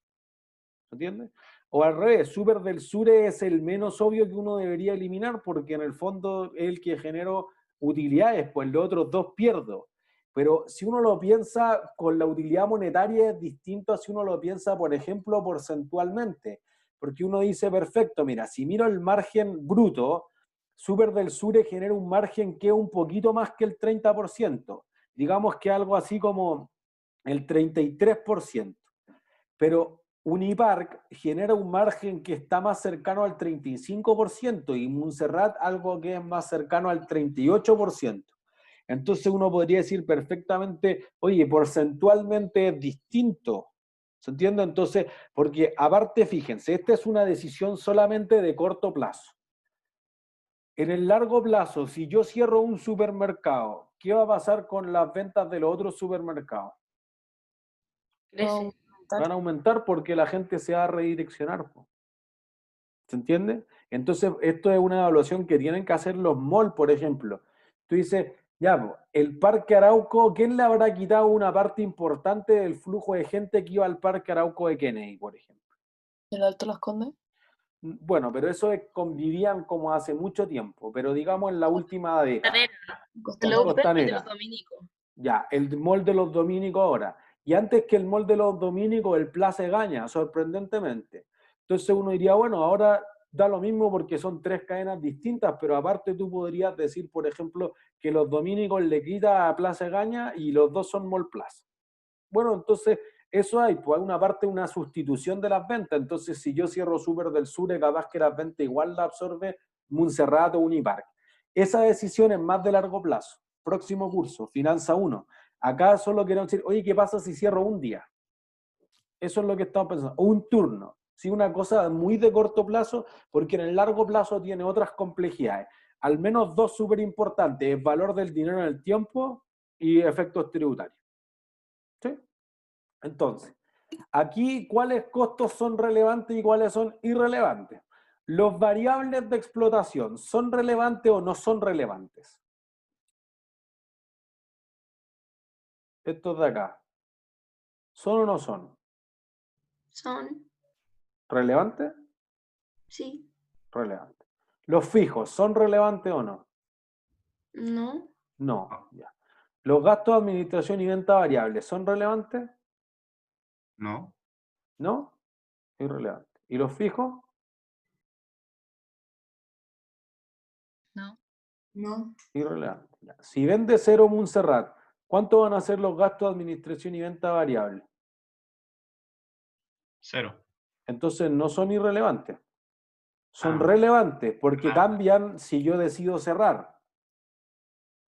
¿Entiendes? O al revés, Super del Sur es el menos obvio que uno debería eliminar, porque en el fondo es el que generó utilidades, pues los otros dos pierdo. Pero si uno lo piensa con la utilidad monetaria es distinto a si uno lo piensa, por ejemplo, porcentualmente. Porque uno dice, perfecto, mira, si miro el margen bruto, Super del Sur genera un margen que es un poquito más que el 30%. Digamos que algo así como el 33%. Pero Uniparc genera un margen que está más cercano al 35% y Montserrat algo que es más cercano al 38%. Entonces uno podría decir perfectamente, oye, porcentualmente es distinto. ¿Se entiende? Entonces, porque aparte, fíjense, esta es una decisión solamente de corto plazo. En el largo plazo, si yo cierro un supermercado, ¿qué va a pasar con las ventas de los otros supermercados? Crece. Van a aumentar porque la gente se va a redireccionar. ¿Se entiende? Entonces, esto es una evaluación que tienen que hacer los malls, por ejemplo. Tú dices, Ya, po, el Parque Arauco, ¿quién le habrá quitado una parte importante del flujo de gente que iba al Parque Arauco de Kennedy, por ejemplo? ¿El Alto Las Condes? Bueno, pero eso convivían como hace mucho tiempo, pero digamos en la última década. El Costanera. Open de Costanera. los dominicos. Ya, el mall de los dominicos ahora. Y antes que el mall de los dominicos, el Plaza Egaña, sorprendentemente. Entonces uno diría, bueno, ahora da lo mismo porque son tres cadenas distintas, pero aparte tú podrías decir, por ejemplo, que los dominicos le quita a Plaza Egaña y los dos son Mall Plaza. Bueno, entonces eso hay, pues hay una parte, una sustitución de las ventas. Entonces, si yo cierro Súper del Sur, capaz que las ventas igual la absorbe Montserrat o Unipark. Esa decisión es más de largo plazo. Próximo curso, Finanza 1. Acá solo quiero decir, oye, ¿qué pasa si cierro un día? Eso es lo que estamos pensando. O un turno. Sí, una cosa muy de corto plazo, porque en el largo plazo tiene otras complejidades. Al menos dos súper importantes, el valor del dinero en el tiempo y efectos tributarios. ¿Sí? Entonces, aquí, ¿cuáles costos son relevantes y cuáles son irrelevantes? ¿Los variables de explotación son relevantes o no son relevantes? Estos de acá. ¿Son o no son? Son, ¿Relevantes? sí, Relevantes. ¿Los fijos son relevantes o no? no, No, ya. ¿Los gastos de administración y venta variables son relevantes? No. No, irrelevantes. ¿Y los fijos? No. No. Irrelevantes. Ya. Si vende cero Montserrat, ¿cuánto van a ser los gastos de administración y venta variable? 0. Entonces no son irrelevantes. Son Ah. relevantes porque Claro. cambian si yo decido cerrar.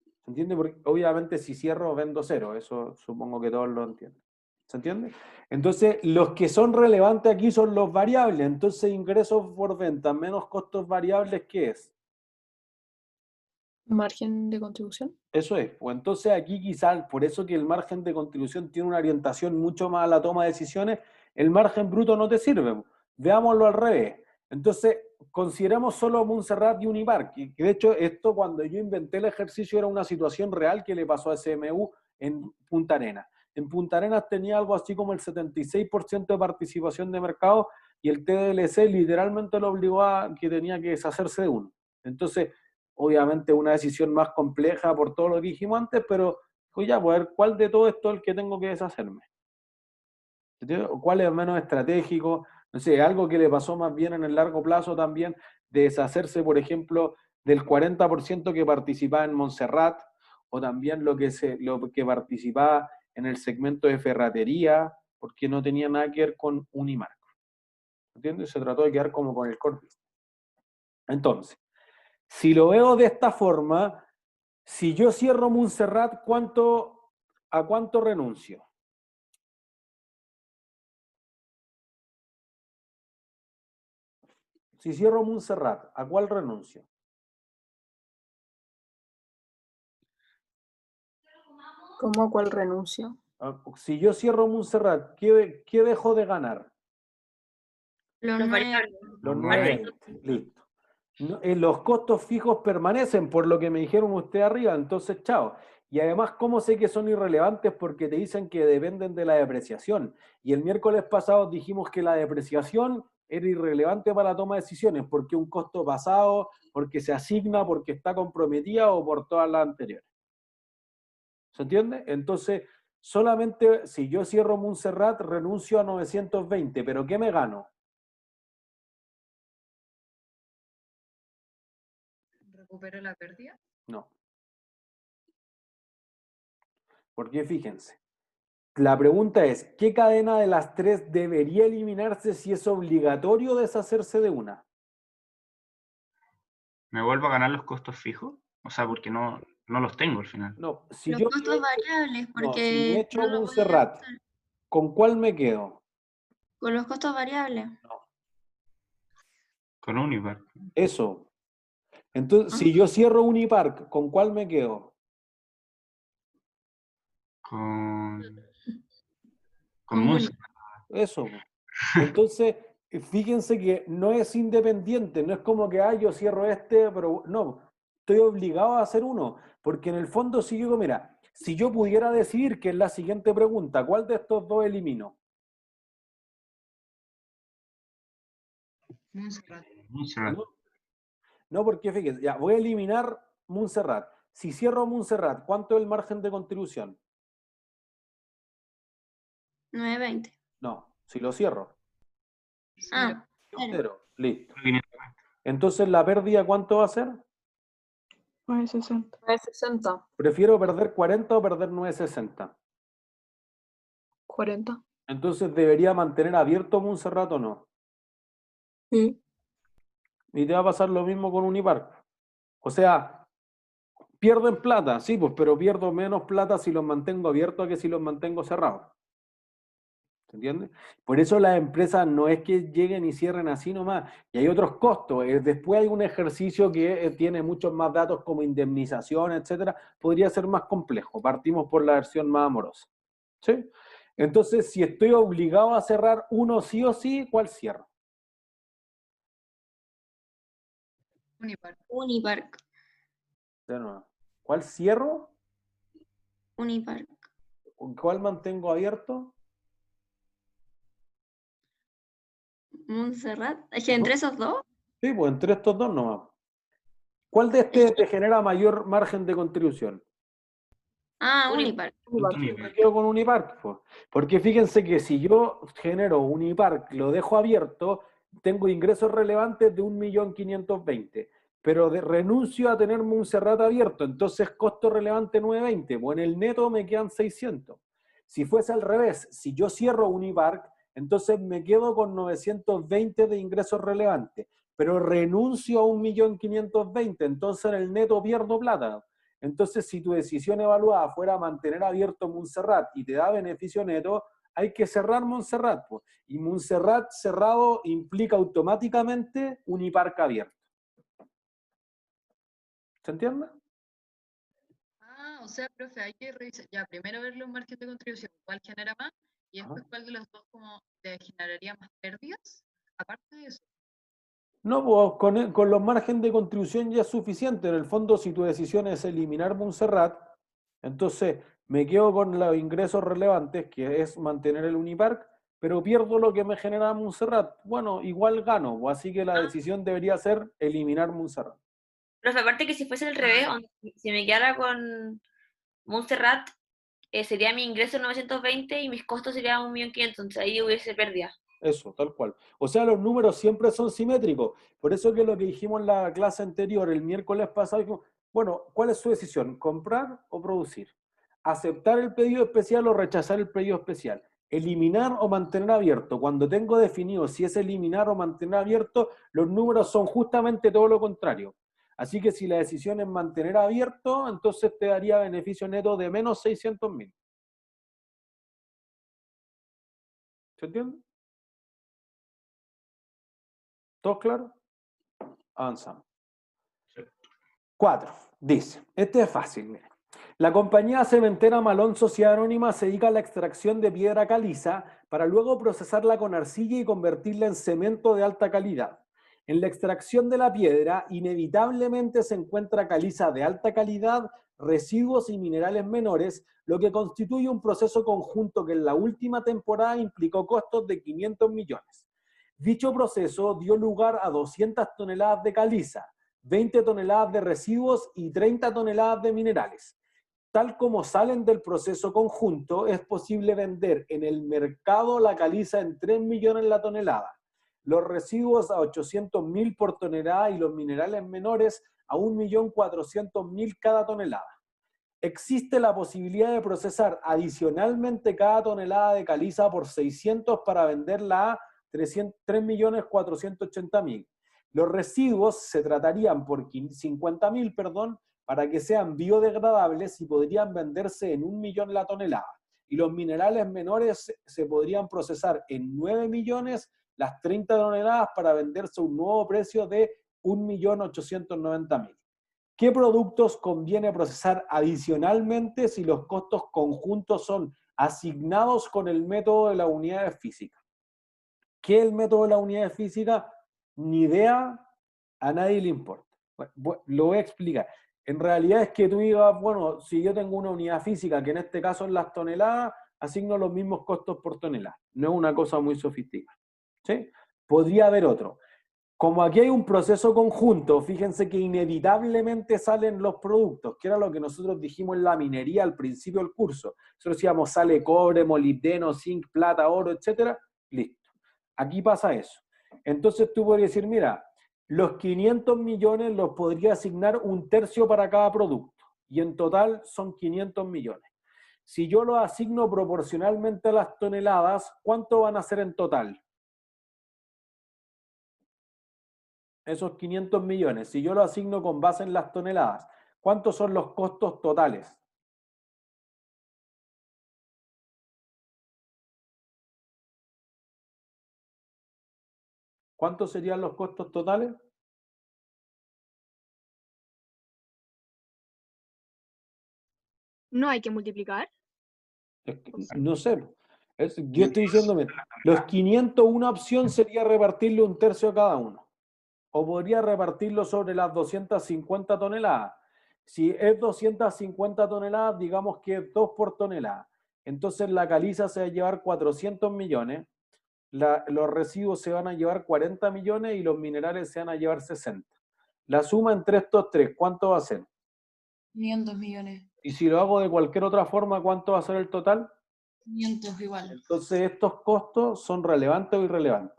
¿Se entiende? Porque obviamente si cierro vendo cero. Eso supongo que todos lo entienden. ¿Se entiende? Entonces los que son relevantes aquí son los variables. Entonces ingresos por venta menos costos variables, ¿qué es? ¿Margen de contribución? Eso es. Pues entonces aquí quizás, por eso que el margen de contribución tiene una orientación mucho más a la toma de decisiones, el margen bruto no te sirve. Veámoslo al revés. Entonces, consideremos solo Montserrat y Unipark. Que de hecho, esto cuando yo inventé el ejercicio era una situación real que le pasó a SMU en Punta Arenas. En Punta Arenas tenía algo así como el 76% de participación de mercado y el TDLC literalmente lo obligó a que tenía que deshacerse de uno. Entonces, obviamente una decisión más compleja por todo lo que dijimos antes, pero pues ya, pues a ver cuál de todo esto es el que tengo que deshacerme. ¿O cuál es menos estratégico? No sé, algo que le pasó más bien en el largo plazo también, de deshacerse, por ejemplo, del 40% que participaba en Montserrat, o también lo que participaba en el segmento de ferretería, porque no tenía nada que ver con Unimark. ¿Entiendes? Se trató de quedar como con el core business. Entonces, si lo veo de esta forma, si yo cierro Montserrat, ¿a cuánto renuncio? Si cierro Montserrat, ¿a cuál renuncio? ¿Cómo a cuál renuncio? Si yo cierro Montserrat, ¿qué dejo de ganar? los Los 9, variables. Los Nueve. 9. Listo. Los costos fijos permanecen, por lo que me dijeron ustedes arriba, entonces chao. Y además, ¿cómo sé que son irrelevantes? Porque te dicen que dependen de la depreciación. Y el miércoles pasado dijimos que la depreciación era irrelevante para la toma de decisiones, porque un costo pasado, porque se asigna, porque está comprometida o por todas las anteriores. ¿Se entiende? Entonces, solamente si yo cierro Montserrat, renuncio a 920, pero ¿qué me gano? ¿Recupero la pérdida? No. Porque fíjense, la pregunta es, ¿qué cadena de las tres debería eliminarse si es obligatorio deshacerse de una? ¿Me vuelvo a ganar los costos fijos? O sea, porque no los tengo al final. No, si los yo costos variables, no, si me porque echo no lo voy a Montserrat, usar. ¿con cuál me quedo? Con los costos variables. Con Unipark. Eso. Entonces, si yo cierro Unipark, ¿con cuál me quedo? Con Con Montserrat. Eso. Entonces, fíjense que no es independiente, no es como que, yo cierro este, pero no. estoy obligado a hacer uno, porque en el fondo si yo digo, mira, si yo pudiera decidir, que es la siguiente pregunta, ¿cuál de estos dos elimino? Montserrat. Montserrat. No, porque fíjense, ya, voy a eliminar Montserrat. Si cierro Montserrat, ¿cuánto es el margen de contribución? 9.20. No, si lo cierro. Ah, Cero. Listo. Entonces, ¿la pérdida cuánto va a ser? 9.60. 9.60. ¿Prefiero perder 40 o perder 9.60? 40. Entonces, ¿debería mantener abierto Montserrat o no? Sí. Y te va a pasar lo mismo con Unipark. O sea, pierdo en plata, sí, pues, pero pierdo menos plata si los mantengo abiertos que si los mantengo cerrados. ¿Se entiende? Por eso las empresas no es que lleguen y cierren así nomás, y hay otros costos. Después hay un ejercicio que tiene muchos más datos como indemnización, etcétera. Podría ser más complejo. Partimos por la versión más amorosa. ¿Sí? Entonces, si estoy obligado a cerrar uno sí o sí, ¿cuál cierro? Unipark. Unipark. De nuevo. ¿Cuál cierro? Unipark. ¿Cuál mantengo abierto? Montserrat. Es que entre esos dos. Sí, pues entre estos dos nomás. ¿Cuál de este te genera mayor margen de contribución? Ah, Unipark. Me quedo con Unipark, pues. Porque fíjense que si yo genero Unipark, lo dejo abierto, tengo ingresos relevantes de 1.520.000, pero renuncio a tener Montserrat abierto, entonces costo relevante 920, pues en el neto me quedan 600. Si fuese al revés, si yo cierro Unipark, entonces me quedo con 920 de ingresos relevantes, pero renuncio a 1.520.000, entonces en el neto pierdo plata. Entonces, si tu decisión evaluada fuera mantener abierto Montserrat y te da beneficio neto, hay que cerrar Montserrat, pues. Y Montserrat cerrado implica automáticamente Unipark abierto. ¿Se entiende? Ah, o sea, profe, hay que revisar. Ya, primero ver los márgenes de contribución, cuál genera más, y después cuál de los dos como te generaría más pérdidas, aparte de eso. No, pues con los márgenes de contribución ya es suficiente. En el fondo, si tu decisión es eliminar Montserrat, entonces me quedo con los ingresos relevantes, que es mantener el Unipark, pero pierdo lo que me genera Montserrat. Bueno, igual gano, pues, así que la decisión debería ser eliminar Montserrat. Pero aparte que si fuese al revés, si me quedara con Montserrat, sería mi ingreso 920 y mis costos serían 1.500.000, entonces ahí hubiese pérdida. Eso, tal cual. O sea, los números siempre son simétricos. Por eso que lo que dijimos en la clase anterior, el miércoles pasado, dijimos, bueno, ¿cuál es su decisión? ¿Comprar o producir? ¿Aceptar el pedido especial o rechazar el pedido especial? ¿Eliminar o mantener abierto? Cuando tengo definido si es eliminar o mantener abierto, los números son justamente todo lo contrario. Así que si la decisión es mantener abierto, entonces te daría beneficio neto de menos 600.000. ¿Se entiende? ¿Todo claro? Avanzamos. 4. Dice, este es fácil, mire. La compañía cementera Malón Sociedad Anónima se dedica a la extracción de piedra caliza para luego procesarla con arcilla y convertirla en cemento de alta calidad. En la extracción de la piedra, inevitablemente se encuentra caliza de alta calidad, residuos y minerales menores, lo que constituye un proceso conjunto que en la última temporada implicó costos de 500 millones. Dicho proceso dio lugar a 200 toneladas de caliza, 20 toneladas de residuos y 30 toneladas de minerales. Tal como salen del proceso conjunto, es posible vender en el mercado la caliza en 3 millones la tonelada, los residuos a 800.000 por tonelada y los minerales menores a 1.400.000 cada tonelada. Existe la posibilidad de procesar adicionalmente cada tonelada de caliza por 600 para venderla a 3.480.000. Los residuos se tratarían por 50.000, para que sean biodegradables y podrían venderse en 1 millón la tonelada. Y los minerales menores se podrían procesar en 9 millones las 30 toneladas para venderse a un nuevo precio de 1.890.000. ¿Qué productos conviene procesar adicionalmente si los costos conjuntos son asignados con el método de las unidades físicas? ¿Qué es el método de las unidades físicas? Ni idea, a nadie le importa. Lo voy a explicar. En realidad es que tú digas, bueno, si yo tengo una unidad física, que en este caso es las toneladas, asigno los mismos costos por tonelada. No es una cosa muy sofisticada. ¿Sí? Podría haber otro. Como aquí hay un proceso conjunto, fíjense que inevitablemente salen los productos, que era lo que nosotros dijimos en la minería al principio del curso. Nosotros decíamos, sale cobre, molibdeno, zinc, plata, oro, etcétera. Listo. Aquí pasa eso. Entonces tú podrías decir, mira, los 500 millones los podría asignar 1/3 para cada producto. Y en total son 500 millones. Si yo los asigno proporcionalmente a las toneladas, ¿cuánto van a ser en total? Esos 500 millones, si yo lo asigno con base en las toneladas, ¿cuántos son los costos totales? ¿Cuántos serían los costos totales? No hay que multiplicar. No sé. Yo estoy diciendo, los 500, una opción sería repartirle 1/3 a cada uno. O podría repartirlo sobre las 250 toneladas. Si es 250 toneladas, digamos que es 2 por tonelada. Entonces la caliza se va a llevar 400 millones, los residuos se van a llevar 40 millones y los minerales se van a llevar 60. La suma entre estos tres, ¿cuánto va a ser? 500 millones. Y si lo hago de cualquier otra forma, ¿cuánto va a ser el total? 500 igual. Entonces, ¿estos costos son relevantes o irrelevantes?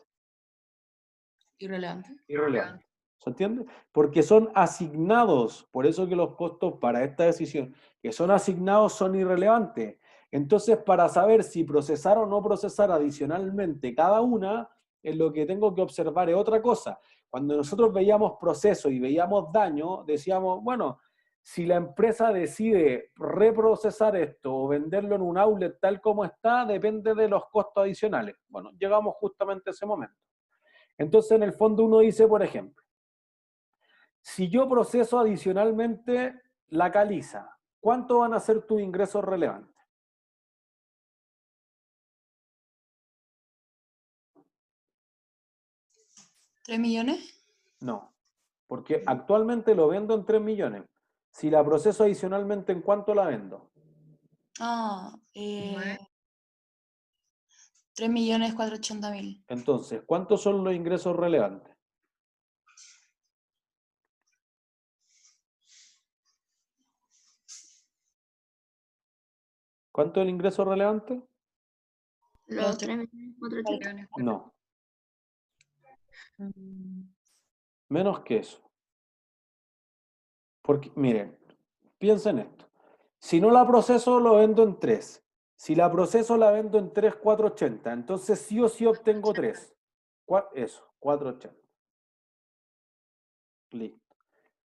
Irrelevante. Irrelevantes. ¿Se entiende? Porque son asignados, por eso que los costos para esta decisión, que son asignados, son irrelevantes. Entonces, para saber si procesar o no procesar adicionalmente cada una, es lo que tengo que observar es otra cosa. Cuando nosotros veíamos proceso y veíamos daño, decíamos, bueno, si la empresa decide reprocesar esto o venderlo en un outlet tal como está, depende de los costos adicionales. Bueno, llegamos justamente a ese momento. Entonces, en el fondo uno dice, por ejemplo, si yo proceso adicionalmente la caliza, ¿cuánto van a ser tus ingresos relevantes? ¿3 millones? No, porque actualmente lo vendo en 3 millones. Si la proceso adicionalmente, ¿en cuánto la vendo? 3.480.000. Entonces, ¿cuántos son los ingresos relevantes? ¿Cuánto es el ingreso relevante? Los 3.480.000. No. Menos que eso. Porque, miren, piensen esto. Si no la proceso, lo vendo en 3. Si la proceso, la vendo en 3.480. Entonces, sí o sí obtengo 3. Eso, 4.80. Listo.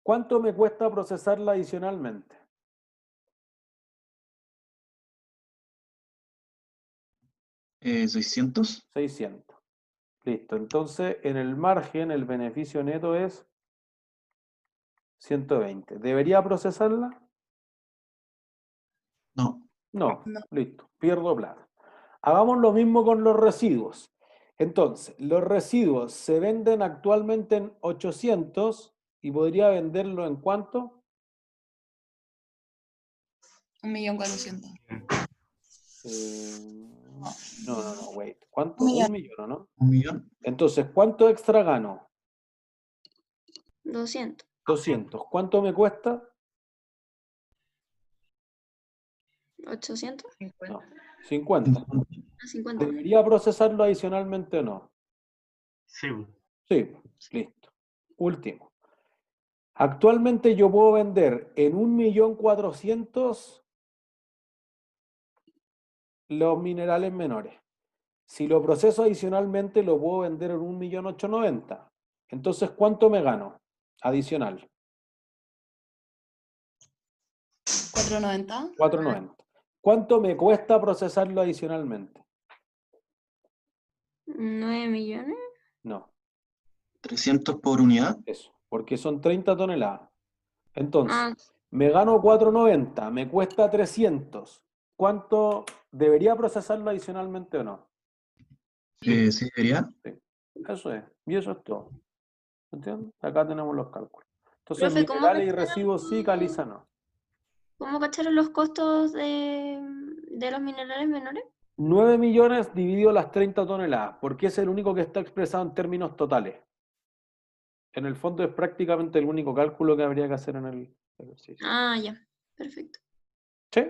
¿Cuánto me cuesta procesarla adicionalmente? 600. 600. Listo. Entonces, en el margen, el beneficio neto es 120. ¿Debería procesarla? No. No. Listo. Pierdo plata. Hagamos lo mismo con los residuos. Entonces, los residuos se venden actualmente en 800 y podría venderlo en ¿cuánto? 1.400.000. No, wait. ¿Cuánto? 1.000.000. 1 millón, ¿o no? 1 millón. Entonces, ¿cuánto extra gano? 200. 200. ¿Cuánto me cuesta? 800. No, 50. 50. ¿Debería procesarlo adicionalmente o no? Sí. Sí, listo. Último. Actualmente yo puedo vender en 1.400.000 los minerales menores. Si lo proceso adicionalmente, lo puedo vender en 1.890.000. Entonces, ¿cuánto me gano adicional? 490. 490. ¿Cuánto me cuesta procesarlo adicionalmente? 9 millones. No. 300 por unidad. Eso, porque son 30 toneladas. Entonces, me gano 490, me cuesta 300. ¿Cuánto debería procesarlo adicionalmente o no? Sí, debería. Sí, eso es. Y eso es todo. ¿Entiendes? Acá tenemos los cálculos. Entonces Profe, ¿cómo minerales y cacharon, residuos sí, caliza no. cómo cacharon los costos de los minerales menores? 9 millones dividido las 30 toneladas, porque es el único que está expresado en términos totales. En el fondo es prácticamente el único cálculo que habría que hacer en el ejercicio. Ah, ya, perfecto. ¿Sí?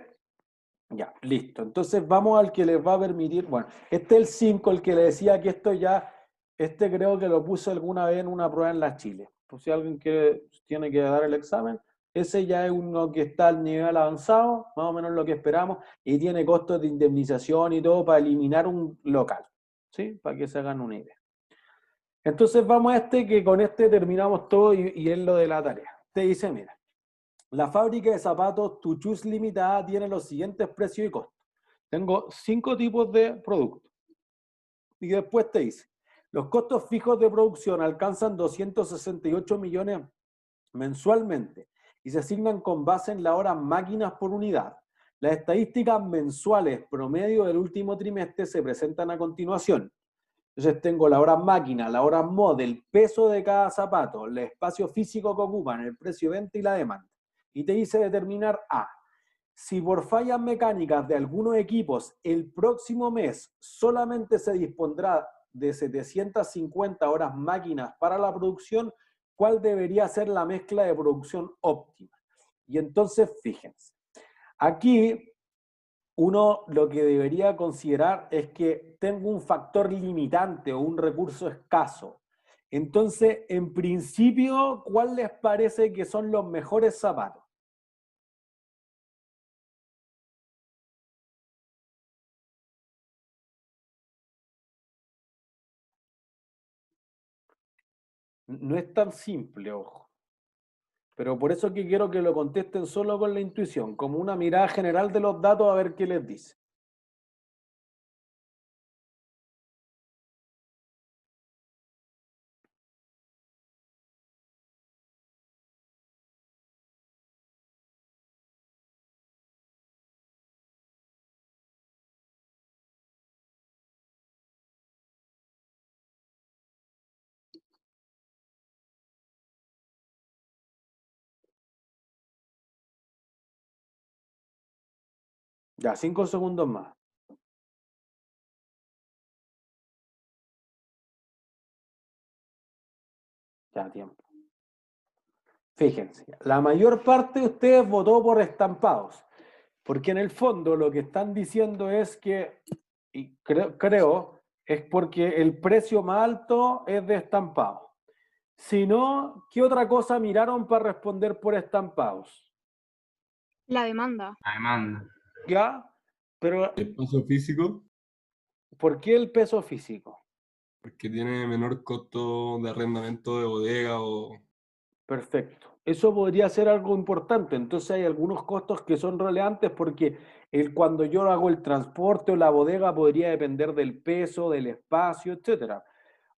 Ya, listo. Entonces vamos al que les va a permitir, bueno, este es el 5, el que le decía que esto ya, este creo que lo puse alguna vez en una prueba en la Chile. Pues si alguien que tiene que dar el examen, ese ya es uno que está al nivel avanzado, más o menos lo que esperamos, y tiene costos de indemnización y todo para eliminar un local, ¿sí? Para que se hagan una idea. Entonces vamos a este, que con este terminamos todo y es lo de la tarea. Te dice, mira, la fábrica de zapatos Tuchus Limitada tiene los siguientes precios y costos. Tengo 5 tipos de productos. Y después te dice, los costos fijos de producción alcanzan 268 millones mensualmente y se asignan con base en la hora máquinas por unidad. Las estadísticas mensuales promedio del último trimestre se presentan a continuación. Entonces tengo la hora máquina, la hora mod, el peso de cada zapato, el espacio físico que ocupan, el precio de venta y la demanda. Y te dice determinar A. Si por fallas mecánicas de algunos equipos el próximo mes solamente se dispondrá de 750 horas máquinas para la producción, ¿cuál debería ser la mezcla de producción óptima? Y entonces, fíjense, aquí uno lo que debería considerar es que tengo un factor limitante o un recurso escaso. Entonces, en principio, ¿cuál les parece que son los mejores zapatos? No es tan simple, ojo. Pero por eso es que quiero que lo contesten solo con la intuición, como una mirada general de los datos a ver qué les dice. Ya, 5 segundos más. Ya, tiempo. Fíjense, la mayor parte de ustedes votó por estampados, porque en el fondo lo que están diciendo es que, y creo, es porque el precio más alto es de estampados. Si no, ¿qué otra cosa miraron para responder por estampados? La demanda. La demanda. ¿Ya? Pero, El peso físico, ¿por qué el peso físico? porque tiene menor costo de arrendamiento de bodega o... Perfecto. Eso podría ser algo importante. Entonces hay algunos costos que son relevantes porque cuando yo hago el transporte o la bodega podría depender del peso, del espacio, etc.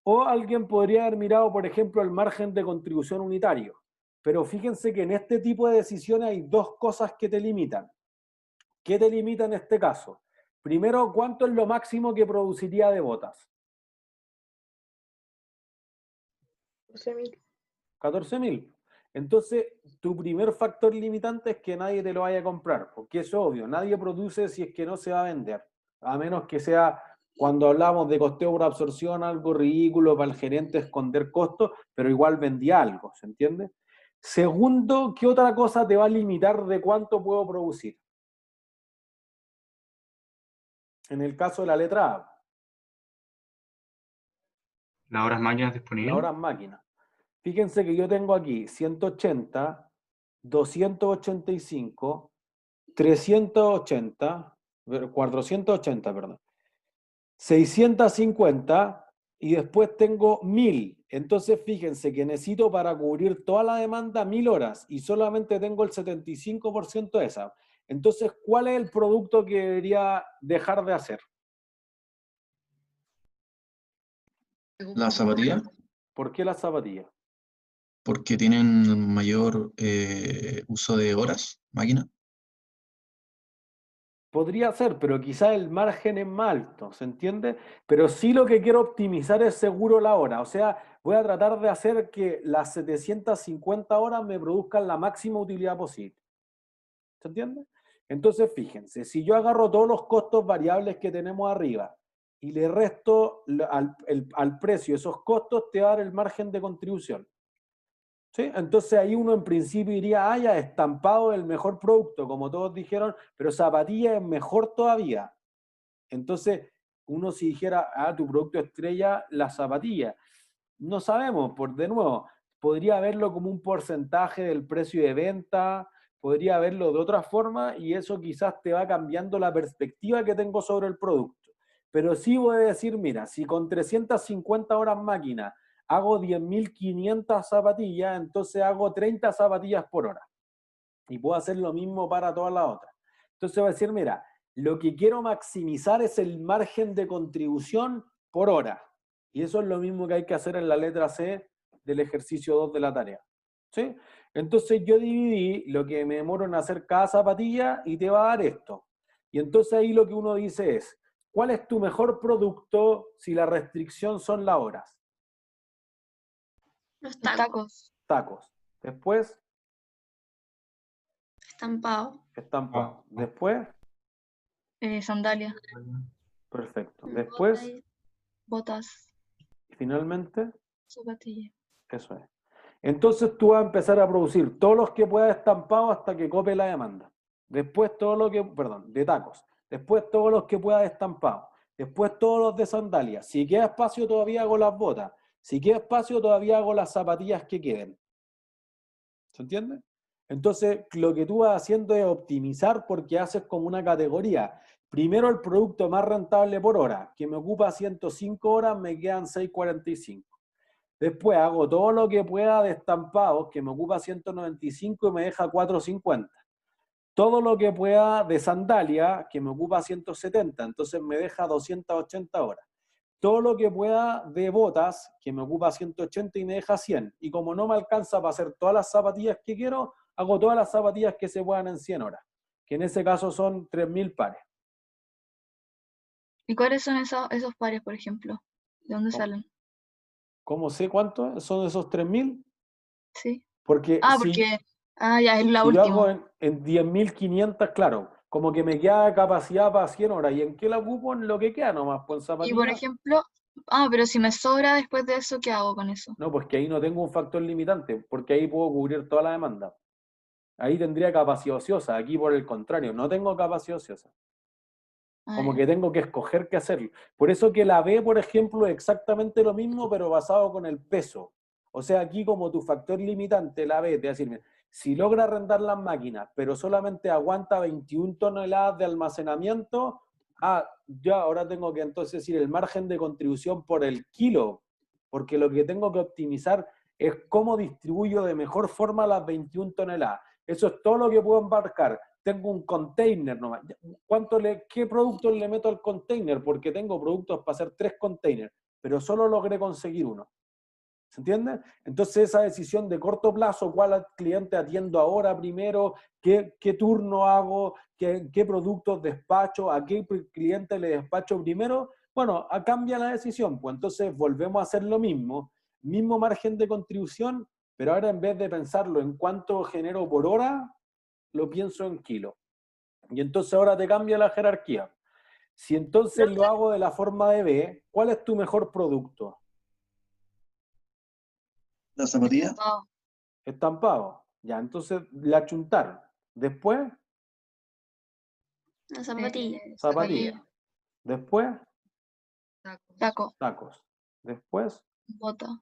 O alguien podría haber mirado, por ejemplo, el margen de contribución unitario. Pero fíjense que en este tipo de decisiones hay dos cosas que te limitan. ¿Qué te limita en este caso? Primero, ¿cuánto es lo máximo que produciría de botas? 14.000. 14.000. Entonces, tu primer factor limitante es que nadie te lo vaya a comprar, porque es obvio, nadie produce si es que no se va a vender, a menos que sea, cuando hablamos de costeo por absorción, algo ridículo para el gerente esconder costos, pero igual vendía algo, ¿se entiende? Segundo, ¿qué otra cosa te va a limitar de cuánto puedo producir? En el caso de la letra A. Las horas máquinas Las disponibles. horas máquinas. Fíjense que yo tengo aquí 180, 285, 380, 480, perdón, 650 y después tengo 1000. Entonces fíjense que necesito para cubrir toda la demanda 1000 horas y solamente tengo el 75% de esa. Entonces, ¿cuál es el producto que debería dejar de hacer? La zapatilla, ¿Por qué la zapatilla? porque tienen mayor uso de horas, máquina. Podría ser, pero quizás el margen es más alto, ¿se entiende? Pero sí lo que quiero optimizar es seguro la hora. O sea, voy a tratar de hacer que las 750 horas me produzcan la máxima utilidad posible. ¿Se entiende? Entonces, fíjense, si yo agarro todos los costos variables que tenemos arriba y le resto al precio esos costos, te va a dar el margen de contribución. ¿Sí? Entonces ahí uno en principio diría, ah, ya, estampado es el mejor producto, como todos dijeron, pero zapatilla es mejor todavía. Entonces, uno si dijera, ah, tu producto estrella, la zapatilla. No sabemos, de nuevo, podría verlo como un porcentaje del precio de venta, podría verlo de otra forma y eso quizás te va cambiando la perspectiva que tengo sobre el producto. Pero sí voy a decir, mira, si con 350 horas máquina hago 10.500 zapatillas, entonces hago 30 zapatillas por hora. Y puedo hacer lo mismo para todas las otras. Entonces voy a decir, mira, lo que quiero maximizar es el margen de contribución por hora. Y eso es lo mismo que hay que hacer en la letra C del ejercicio 2 de la tarea. ¿Sí? Entonces yo dividí lo que me demoro en hacer cada zapatilla y te va a dar esto. Y entonces ahí lo que uno dice es, ¿cuál es tu mejor producto si la restricción son las horas? Los Tacos. Tacos. Después, Estampado. estampado. Después, Sandalia. perfecto. Después, Botas. y finalmente, Zapatilla. eso es. Entonces tú vas a empezar a producir todos los que puedas estampado hasta que cope la demanda. Después todo lo que, perdón, de tacos. Después todos los que puedas estampado. Después todos los de sandalias. Si queda espacio todavía hago las botas. Si queda espacio todavía hago las zapatillas que queden. ¿Se entiende? Entonces lo que tú vas haciendo es optimizar porque haces como una categoría. Primero el producto más rentable por hora, que me ocupa 105 horas, me quedan 6.45. Después hago todo lo que pueda de estampados, que me ocupa 195 y me deja 4.50. Todo lo que pueda de sandalia, que me ocupa 170, entonces me deja 280 horas. Todo lo que pueda de botas, que me ocupa 180 y me deja 100. Y como no me alcanza para hacer todas las zapatillas que quiero, hago todas las zapatillas que se puedan en 100 horas, que en ese caso son 3.000 pares. ¿Y cuáles son esos pares, por ejemplo? ¿De dónde salen? ¿Cómo sé cuántos son esos 3.000? Sí. Porque porque... Ah, ya, es la si yo hago última. en 10.500, claro, como que me queda capacidad para 100 horas. ¿Y en qué la ocupo? En lo que queda nomás, pues en Y zapatillas. por ejemplo... Ah, pero si me sobra después de eso, ¿qué hago con eso? No, pues que ahí no tengo un factor limitante, porque ahí puedo cubrir toda la demanda. Ahí tendría capacidad ociosa. Aquí, por el contrario, no tengo capacidad ociosa. Como que tengo que escoger qué hacer. Por eso que la B, por ejemplo, es exactamente lo mismo, pero basado con el peso. O sea, aquí como tu factor limitante, la B, te va a decir, si logra arrendar las máquinas, pero solamente aguanta 21 toneladas de almacenamiento, ya ahora tengo que entonces decir el margen de contribución por el kilo, porque lo que tengo que optimizar es cómo distribuyo de mejor forma las 21 toneladas. Eso es todo lo que puedo embarcar. Tengo un container nomás. ¿Qué productos le meto al container? Porque tengo productos para hacer 3 containers, pero solo logré conseguir uno. ¿Se entiende? Entonces esa decisión de corto plazo, cuál cliente atiendo ahora primero, qué turno hago, qué productos despacho, a qué cliente le despacho primero, bueno, cambia la decisión. Pues entonces volvemos a hacer lo mismo margen de contribución, pero ahora en vez de pensarlo en cuánto genero por hora, lo pienso en kilo. Y entonces ahora te cambia la jerarquía. Si entonces lo hago de la forma de B, ¿cuál es tu mejor producto? La zapatilla. Estampado. Ya, entonces la achuntaron. Después, La zapatilla. zapatilla. Después, Taco. tacos. Después, Bota.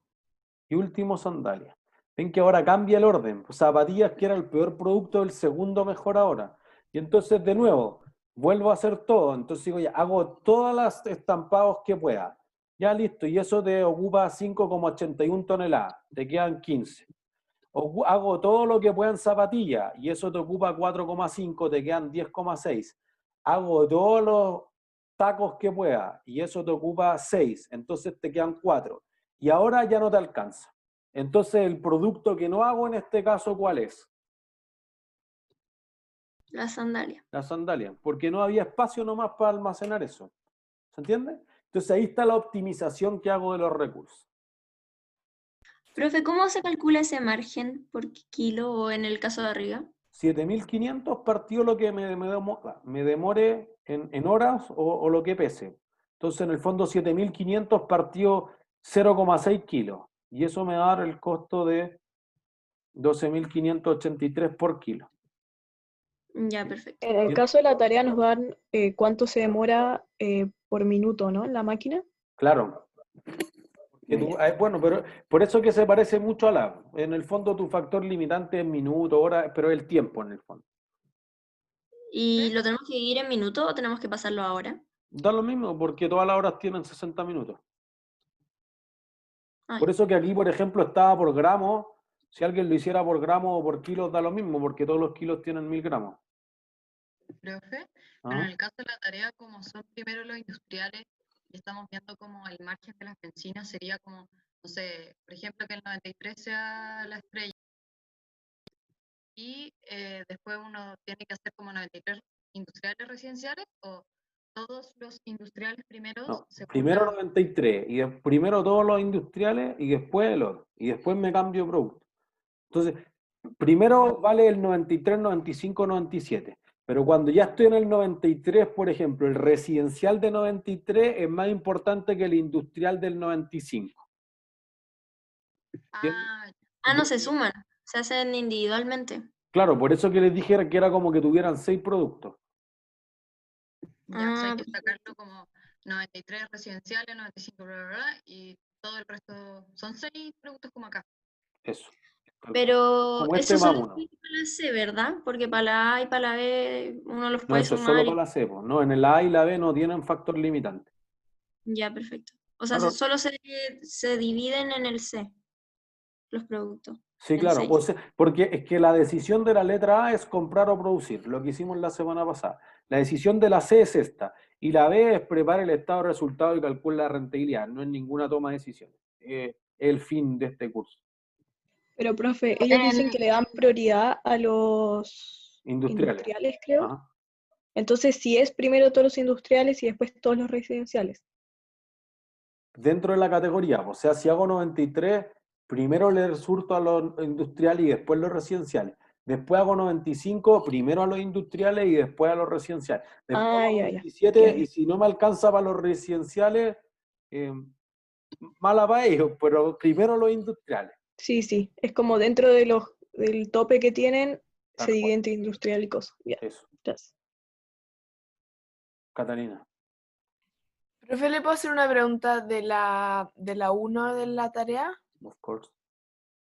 y último, sandalia. Ven que ahora cambia el orden. Pues zapatillas, que era el peor producto, el segundo mejor ahora. Y entonces, de nuevo, vuelvo a hacer todo. Entonces digo, ya, hago todas las estampados que pueda. Ya listo, y eso te ocupa 5,81 toneladas. Te quedan 15. Hago todo lo que pueda en zapatillas, y eso te ocupa 4,5, te quedan 10,6. Hago todos los tacos que pueda, y eso te ocupa 6, entonces te quedan 4. Y ahora ya no te alcanza. Entonces, el producto que no hago en este caso, ¿cuál es? La sandalia. La sandalia, porque no había espacio nomás para almacenar eso. ¿Se entiende? Entonces ahí está la optimización que hago de los recursos. Profe, ¿cómo se calcula ese margen por kilo o en el caso de arriba? 7.500 partido lo que me demore en horas o lo que pese. Entonces, en el fondo, 7.500 partió 0,6 kilos. Y eso me va a dar el costo de 12.583 por kilo. Ya, perfecto. En el caso de la tarea nos dan cuánto se demora por minuto, ¿no? En la máquina. Claro. Bueno, pero por eso que se parece mucho a la. En el fondo, tu factor limitante es minuto, hora, pero es el tiempo en el fondo. ¿Y lo tenemos que dividir en minutos o tenemos que pasarlo ahora? Da lo mismo, porque todas las horas tienen 60 minutos. Ay. Por eso que aquí, por ejemplo, estaba por gramos. Si alguien lo hiciera por gramos o por kilos, da lo mismo, porque todos los kilos tienen 1.000 gramos. Profe, ¿Ah? pero en el caso de la tarea, como son primero los industriales, y estamos viendo como el margen de las bencinas sería como, no sé, por ejemplo, que el 93 sea la estrella. Y después uno tiene que hacer como 93 industriales residenciales, o todos los industriales primeros No, se primero juntan. 93, y primero todos los industriales, y después el otro. Y después me cambio de producto. Entonces, primero vale el 93, 95, 97. Pero cuando ya estoy en el 93, por ejemplo, el residencial de 93 es más importante que el industrial del 95. No se suman, se hacen individualmente. Claro, por eso que les dije que era como que tuvieran 6 productos. Ya, o sea, hay que sacarlo como 93 residenciales, 95, bla, bla, bla, y todo el resto son 6 productos como acá. Eso. Pero Como eso más solo uno. es para la C, ¿verdad? Porque para la A y para la B uno los No, puede eso es sumar. solo para la C, po. No, en el A y la B no tienen factor limitante. Ya, perfecto. O sea, Claro. solo se dividen en el C, los productos. Sí, en claro, 6. o sea, porque es que la decisión de la letra A es comprar o producir, lo que hicimos la semana pasada. La decisión de la C es esta, y la B es preparar el estado de resultado y calcular la rentabilidad, no es ninguna toma de decisiones. El fin de este curso. Pero, profe, ellos dicen que le dan prioridad a los industriales, creo. Ajá. Entonces, si es primero todos los industriales y después todos los residenciales. Dentro de la categoría, o sea, si hago 93, primero le surto a los industriales y después los residenciales. Después hago 95, primero a los industriales y después a los residenciales. Después hago 97 y si no me alcanza para los residenciales, mala para ellos, pero primero los industriales. Sí, sí. Es como dentro de del tope que tienen, Tal se divide entre industrial y cosas. Ya. Eso. Gracias. Catalina. Profe, ¿le puedo hacer una pregunta de la 1 de la tarea? Of course.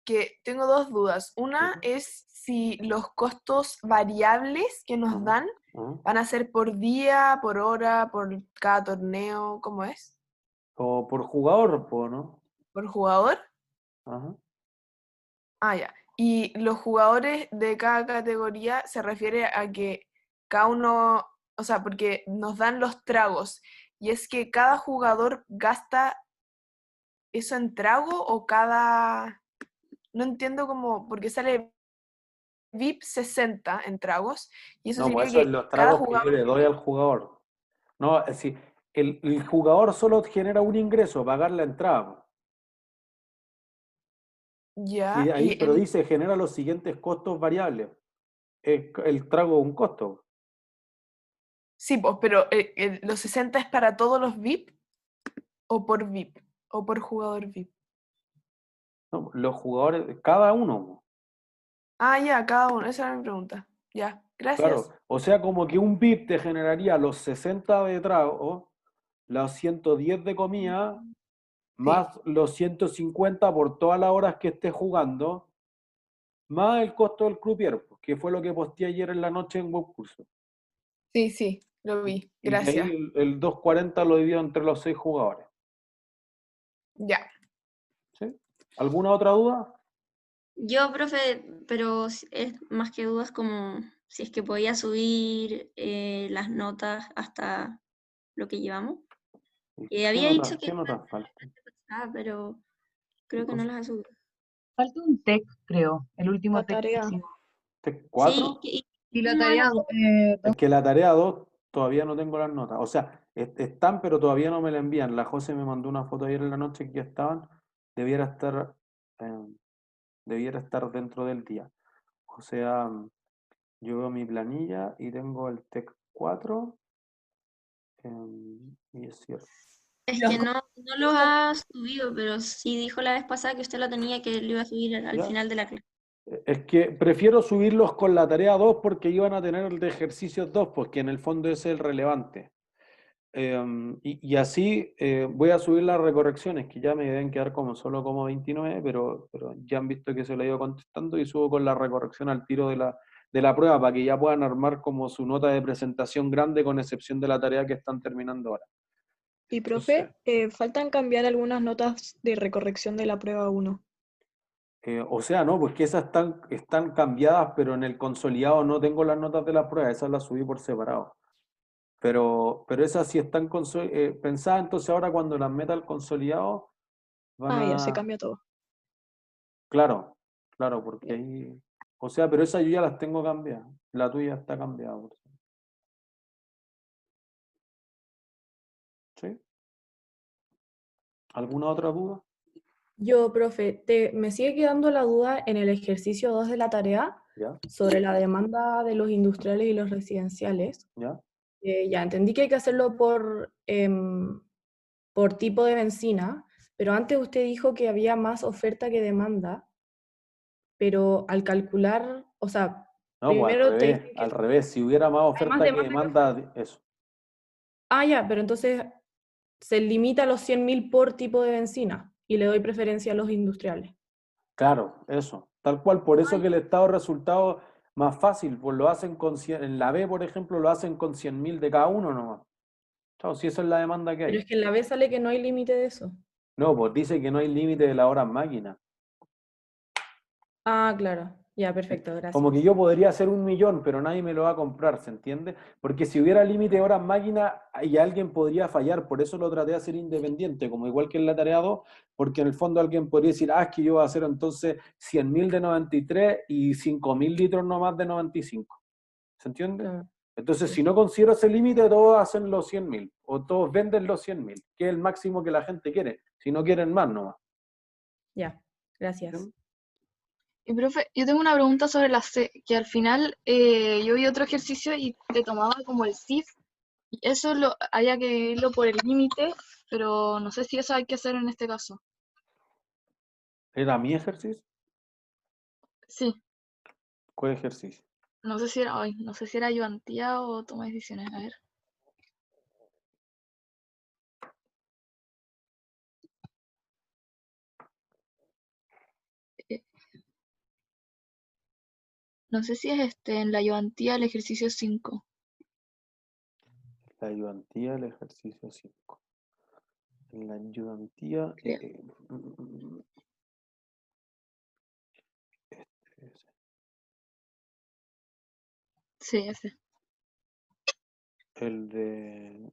Que tengo dos dudas. Una es si los costos variables que nos dan van a ser por día, por hora, por cada torneo, ¿cómo es? O por jugador, ¿no? ¿Por jugador? Ajá. Ah, ya. Y los jugadores de cada categoría se refiere a que cada uno, o sea, porque nos dan los tragos, y es que cada jugador gasta eso en trago o cada... No entiendo cómo, porque sale VIP 60 en tragos, y eso No, significa pues eso es que los cada tragos que yo jugador... le doy al jugador. No, es decir, el jugador solo genera un ingreso, pagar la entrada. Ya, Y ahí, y pero dice, genera los siguientes costos variables. El trago es un costo. sí, pues, pero ¿los 60 es para todos los VIP o por VIP o por jugador VIP? No, los jugadores, cada uno. Ah, ya, cada uno, esa era mi pregunta. Ya, gracias. Claro, o sea, como que un VIP te generaría los 60 de trago, los 110 de comida, más los 150 por todas las horas que estés jugando, más el costo del croupier, que fue lo que posteé ayer en la noche en Webcurso. Sí, sí, lo vi. Y de Gracias. ahí el 240 lo divido entre los 6 jugadores. Ya. ¿Sí? ¿Alguna otra duda? Yo, profe, pero es más que dudas como si es que podía subir las notas hasta lo que llevamos. Había dicho que... ¿Qué notas faltan? pero creo que no las ha subido. Falta un TEC, creo, el último La TEC que tarea. hicimos. ¿TEC 4? Sí, Y la tarea Es que la tarea 2 todavía no tengo las notas. O sea, están, pero todavía no me la envían. La José me mandó una foto ayer en la noche que ya estaban. Debiera estar debiera estar dentro del día. O sea, yo veo mi planilla y tengo el TEC 4 y es cierto. Es que no lo ha subido, pero sí dijo la vez pasada que usted lo tenía, que lo iba a subir al ¿Ya? final de la clase. Es que prefiero subirlos con la tarea 2 porque iban a tener el de ejercicios 2, porque en el fondo ese es el relevante. Y así voy a subir las recorrecciones, que ya me deben quedar solo como 29, pero ya han visto que se lo he ido contestando y subo con la recorrección al tiro de la prueba para que ya puedan armar como su nota de presentación grande con excepción de la tarea que están terminando ahora. Y profe, faltan cambiar algunas notas de recorrección de la prueba 1. O sea, no, pues que esas están cambiadas, pero en el consolidado no tengo las notas de la prueba, esas las subí por separado. Pero esas sí están pensadas, entonces ahora cuando las meta al consolidado van ya se a... cambia todo. Claro, porque ahí... O sea, pero esas yo ya las tengo cambiadas. La tuya está cambiada. ¿Sí? ¿Alguna otra duda? Yo, profe, me sigue quedando la duda en el ejercicio 2 de la tarea ¿Ya? sobre la demanda de los industriales y los residenciales. ¿Ya? Ya entendí que hay que hacerlo por tipo de bencina, pero antes usted dijo que había más oferta que demanda, pero al calcular, o sea, No, pues primero te dicen al revés. Si hubiera más hay oferta más que demanda que demanda, eso. ya, pero entonces se limita a los 100.000 por tipo de bencina y le doy preferencia a los industriales. Claro, eso. Tal cual, por eso que el estado de resultado más fácil, pues lo hacen con 100, en la B, por ejemplo, lo hacen con 100.000 de cada uno nomás. Chao, si esa es la demanda que Pero hay. es que en la B sale que no hay límite de eso. No, pues dice que no hay límite de la hora en máquina. Claro. Ya, perfecto, gracias. Como que yo podría hacer 1.000.000, pero nadie me lo va a comprar, ¿se entiende? Porque si hubiera límite de horas en máquina, y alguien podría fallar, por eso lo traté de hacer independiente, como igual que en la tarea 2, porque en el fondo alguien podría decir, es que yo voy a hacer entonces 100.000 de 93 y 5.000 litros nomás de 95. ¿Se entiende? Entonces, si no considero ese límite, todos hacen los 100.000, o todos venden los 100.000, que es el máximo que la gente quiere. Si no quieren más, nomás. Ya, gracias. Y profe, yo tengo una pregunta sobre la C, que al final yo vi otro ejercicio y te tomaba como el CIF, y eso había que irlo por el límite, pero no sé si eso hay que hacer en este caso. ¿Era mi ejercicio? Sí, ¿Cuál ejercicio? no sé si era ayudantía o toma de decisiones, a ver. No sé si es en la ayudantía el ejercicio 5. La ayudantía, el ejercicio 5. En la ayudantía... Sí, ese. El de...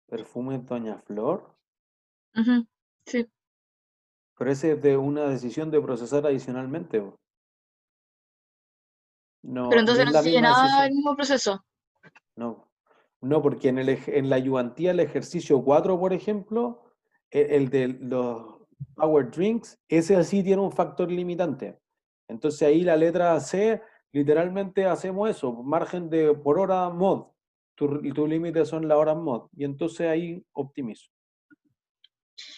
Perfumes Doña Flor. Sí. Pero ese es de una decisión de procesar adicionalmente. No, Pero entonces es no la sigue misma nada decisión. el mismo proceso. No, porque en la ayudantía, el ejercicio 4, por ejemplo, el de los Power Drinks, ese sí tiene un factor limitante. Entonces ahí la letra C, literalmente hacemos eso, margen de por hora mod. Tu límite son las horas mod. Y entonces ahí optimizo.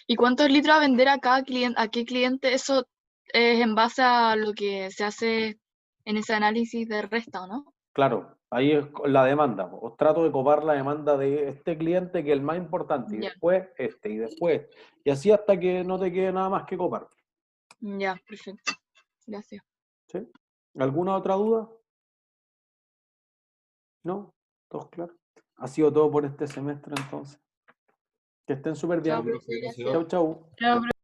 ¿Y cuántos litros a vender a cada cliente, a qué cliente? Eso es en base a lo que se hace en ese análisis de resta, ¿o no? Claro, ahí es la demanda. Os trato de copar la demanda de este cliente que es el más importante, y Ya. después este, y después. Y así hasta que no te quede nada más que copar. Ya, perfecto. Gracias. ¿Sí? ¿Alguna otra duda? ¿No? ¿Todos claros? Ha sido todo por este semestre entonces. Que estén súper bien. Chao, profe, gracias. Chau, chau. Chao, profe.